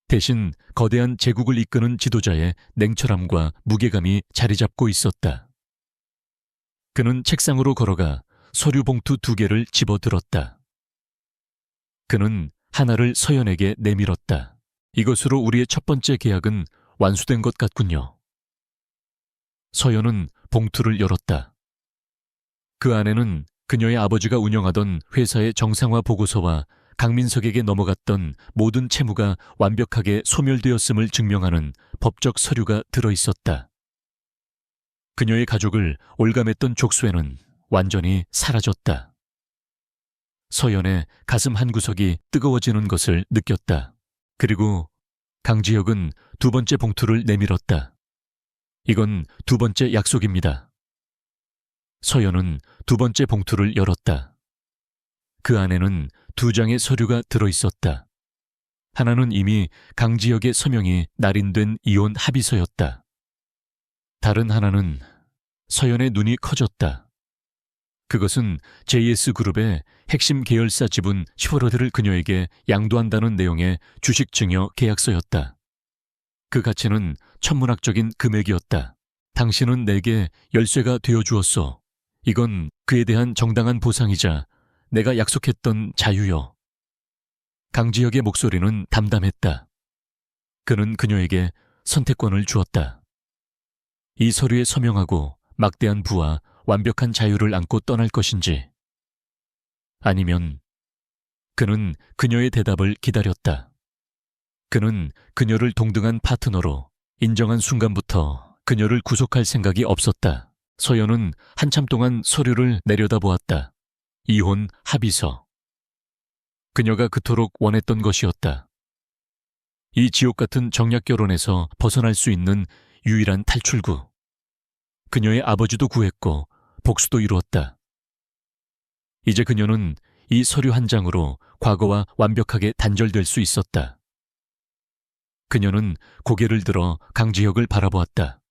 대신 거대한 제국을 이끄는 지도자의 냉철함과 무게감이 자리 잡고 있었다. 그는 책상으로 걸어가 서류 봉투 2개를 집어들었다. 그는 하나를 서연에게 내밀었다. 이것으로 우리의 첫 번째 계약은 완수된 것 같군요. 서연은 봉투를 열었다. 그 안에는 그녀의 아버지가 운영하던 회사의 정상화 보고서와 강민석에게 넘어갔던 모든 채무가 완벽하게 소멸되었음을 증명하는 법적 서류가 들어있었다. 그녀의 가족을 올감했던 족쇄는 완전히 사라졌다. 서연의 가슴 한구석이 뜨거워지는 것을 느꼈다. 그리고 강지혁은 두 번째 봉투를 내밀었다. 이건 두 번째 약속입니다. 서연은 두 번째 봉투를 열었다. 그 안에는 2장의 서류가 들어있었다. 하나는 이미 강지혁의 서명이 날인된 이혼 합의서였다. 다른 하나는 서연의 눈이 커졌다. 그것은 JS그룹의 핵심 계열사 지분 10%를 그녀에게 양도한다는 내용의 주식 증여 계약서였다. 그 가치는 천문학적인 금액이었다. 당신은 내게 열쇠가 되어주었소. 이건 그에 대한 정당한 보상이자 내가 약속했던 자유요. 강지혁의 목소리는 담담했다. 그는 그녀에게 선택권을 주었다. 이 서류에 서명하고 막대한 부와 완벽한 자유를 안고 떠날 것인지, 아니면 그는 그녀의 대답을 기다렸다. 그는 그녀를 동등한 파트너로 인정한 순간부터 그녀를 구속할 생각이 없었다. 서연은 한참 동안 서류를 내려다보았다. 이혼 합의서. 그녀가 그토록 원했던 것이었다. 이 지옥 같은 정략 결혼에서 벗어날 수 있는 유일한 탈출구. 그녀의 아버지도 구했고 복수도 이루었다. 이제 그녀는 이 서류 한 장으로 과거와 완벽하게 단절될 수 있었다. 그녀는 고개를 들어 강지혁을 바라보았다.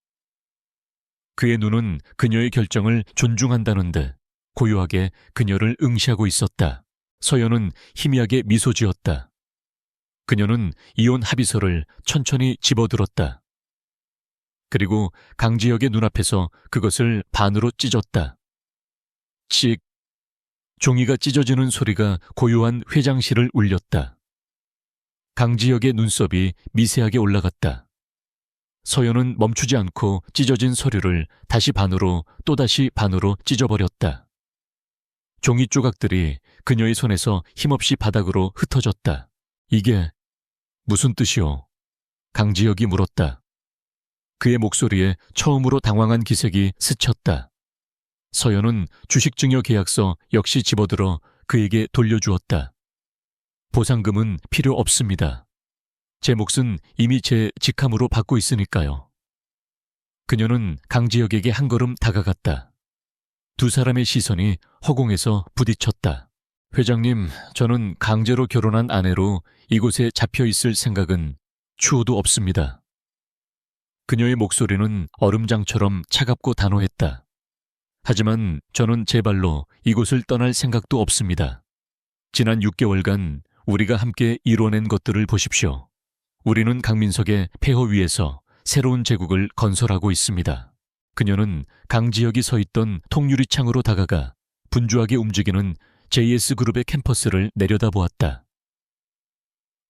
그의 눈은 그녀의 결정을 존중한다는 듯 고요하게 그녀를 응시하고 있었다. 서연은 희미하게 미소 지었다. 그녀는 이혼 합의서를 천천히 집어들었다. 그리고 강지혁의 눈앞에서 그것을 반으로 찢었다. 칙! 종이가 찢어지는 소리가 고요한 회장실을 울렸다. 강지혁의 눈썹이 미세하게 올라갔다. 서연은 멈추지 않고 찢어진 서류를 다시 반으로 또다시 반으로 찢어버렸다. 종이 조각들이 그녀의 손에서 힘없이 바닥으로 흩어졌다. 이게 무슨 뜻이오? 강지혁이 물었다. 그의 목소리에 처음으로 당황한 기색이 스쳤다. 서연은 주식증여 계약서 역시 집어들어 그에게 돌려주었다. 보상금은 필요 없습니다. 제 몫은 이미 제 직함으로 받고 있으니까요. 그녀는 강지혁에게 한 걸음 다가갔다. 두 사람의 시선이 허공에서 부딪혔다. 회장님, 저는 강제로 결혼한 아내로 이곳에 잡혀 있을 생각은 추호도 없습니다. 그녀의 목소리는 얼음장처럼 차갑고 단호했다. 하지만 저는 제 발로 이곳을 떠날 생각도 없습니다. 지난 6개월간 우리가 함께 이뤄낸 것들을 보십시오. 우리는 강민석의 폐허 위에서 새로운 제국을 건설하고 있습니다. 그녀는 강지혁이 서 있던 통유리창으로 다가가 분주하게 움직이는 JS그룹의 캠퍼스를 내려다보았다.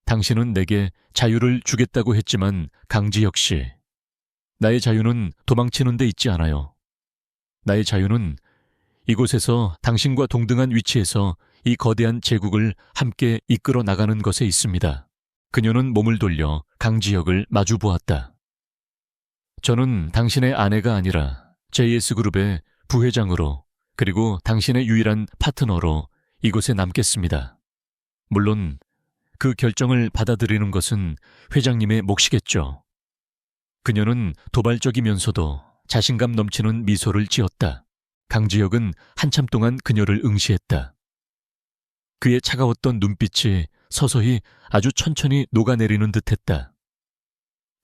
당신은 내게 자유를 주겠다고 했지만 강지혁 씨, 나의 자유는 도망치는 데 있지 않아요. 나의 자유는 이곳에서 당신과 동등한 위치에서 이 거대한 제국을 함께 이끌어 나가는 것에 있습니다. 그녀는 몸을 돌려 강지혁을 마주 보았다. 저는 당신의 아내가 아니라 JS그룹의 부회장으로 그리고 당신의 유일한 파트너로 이곳에 남겠습니다. 물론 그 결정을 받아들이는 것은 회장님의 몫이겠죠. 그녀는 도발적이면서도 자신감 넘치는 미소를 지었다. 강지혁은 한참 동안 그녀를 응시했다. 그의 차가웠던 눈빛이 서서히 아주 천천히 녹아내리는 듯했다.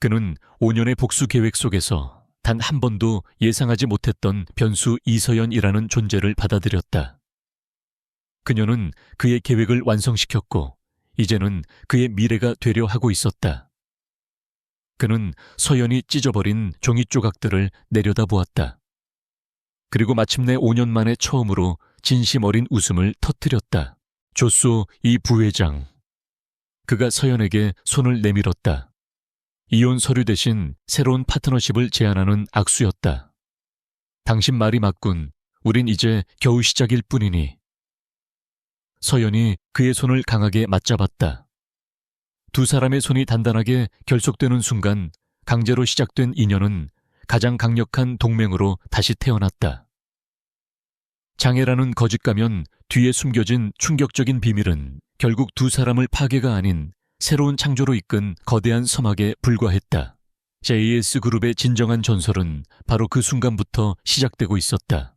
그는 5년의 복수 계획 속에서 단 한 번도 예상하지 못했던 변수 이서연이라는 존재를 받아들였다. 그녀는 그의 계획을 완성시켰고 이제는 그의 미래가 되려 하고 있었다. 그는 서연이 찢어버린 종이 조각들을 내려다보았다. 그리고 마침내 5년 만에 처음으로 진심 어린 웃음을 터뜨렸다. 조소 이 부회장. 그가 서연에게 손을 내밀었다. 이혼 서류 대신 새로운 파트너십을 제안하는 악수였다. 당신 말이 맞군. 우린 이제 겨우 시작일 뿐이니. 서연이 그의 손을 강하게 맞잡았다. 두 사람의 손이 단단하게 결속되는 순간 강제로 시작된 인연은 가장 강력한 동맹으로 다시 태어났다. 장애라는 거짓가면 뒤에 숨겨진 충격적인 비밀은 결국 두 사람을 파괴가 아닌 새로운 창조로 이끈 거대한 서막에 불과했다. JS그룹의 진정한 전설은 바로 그 순간부터 시작되고 있었다.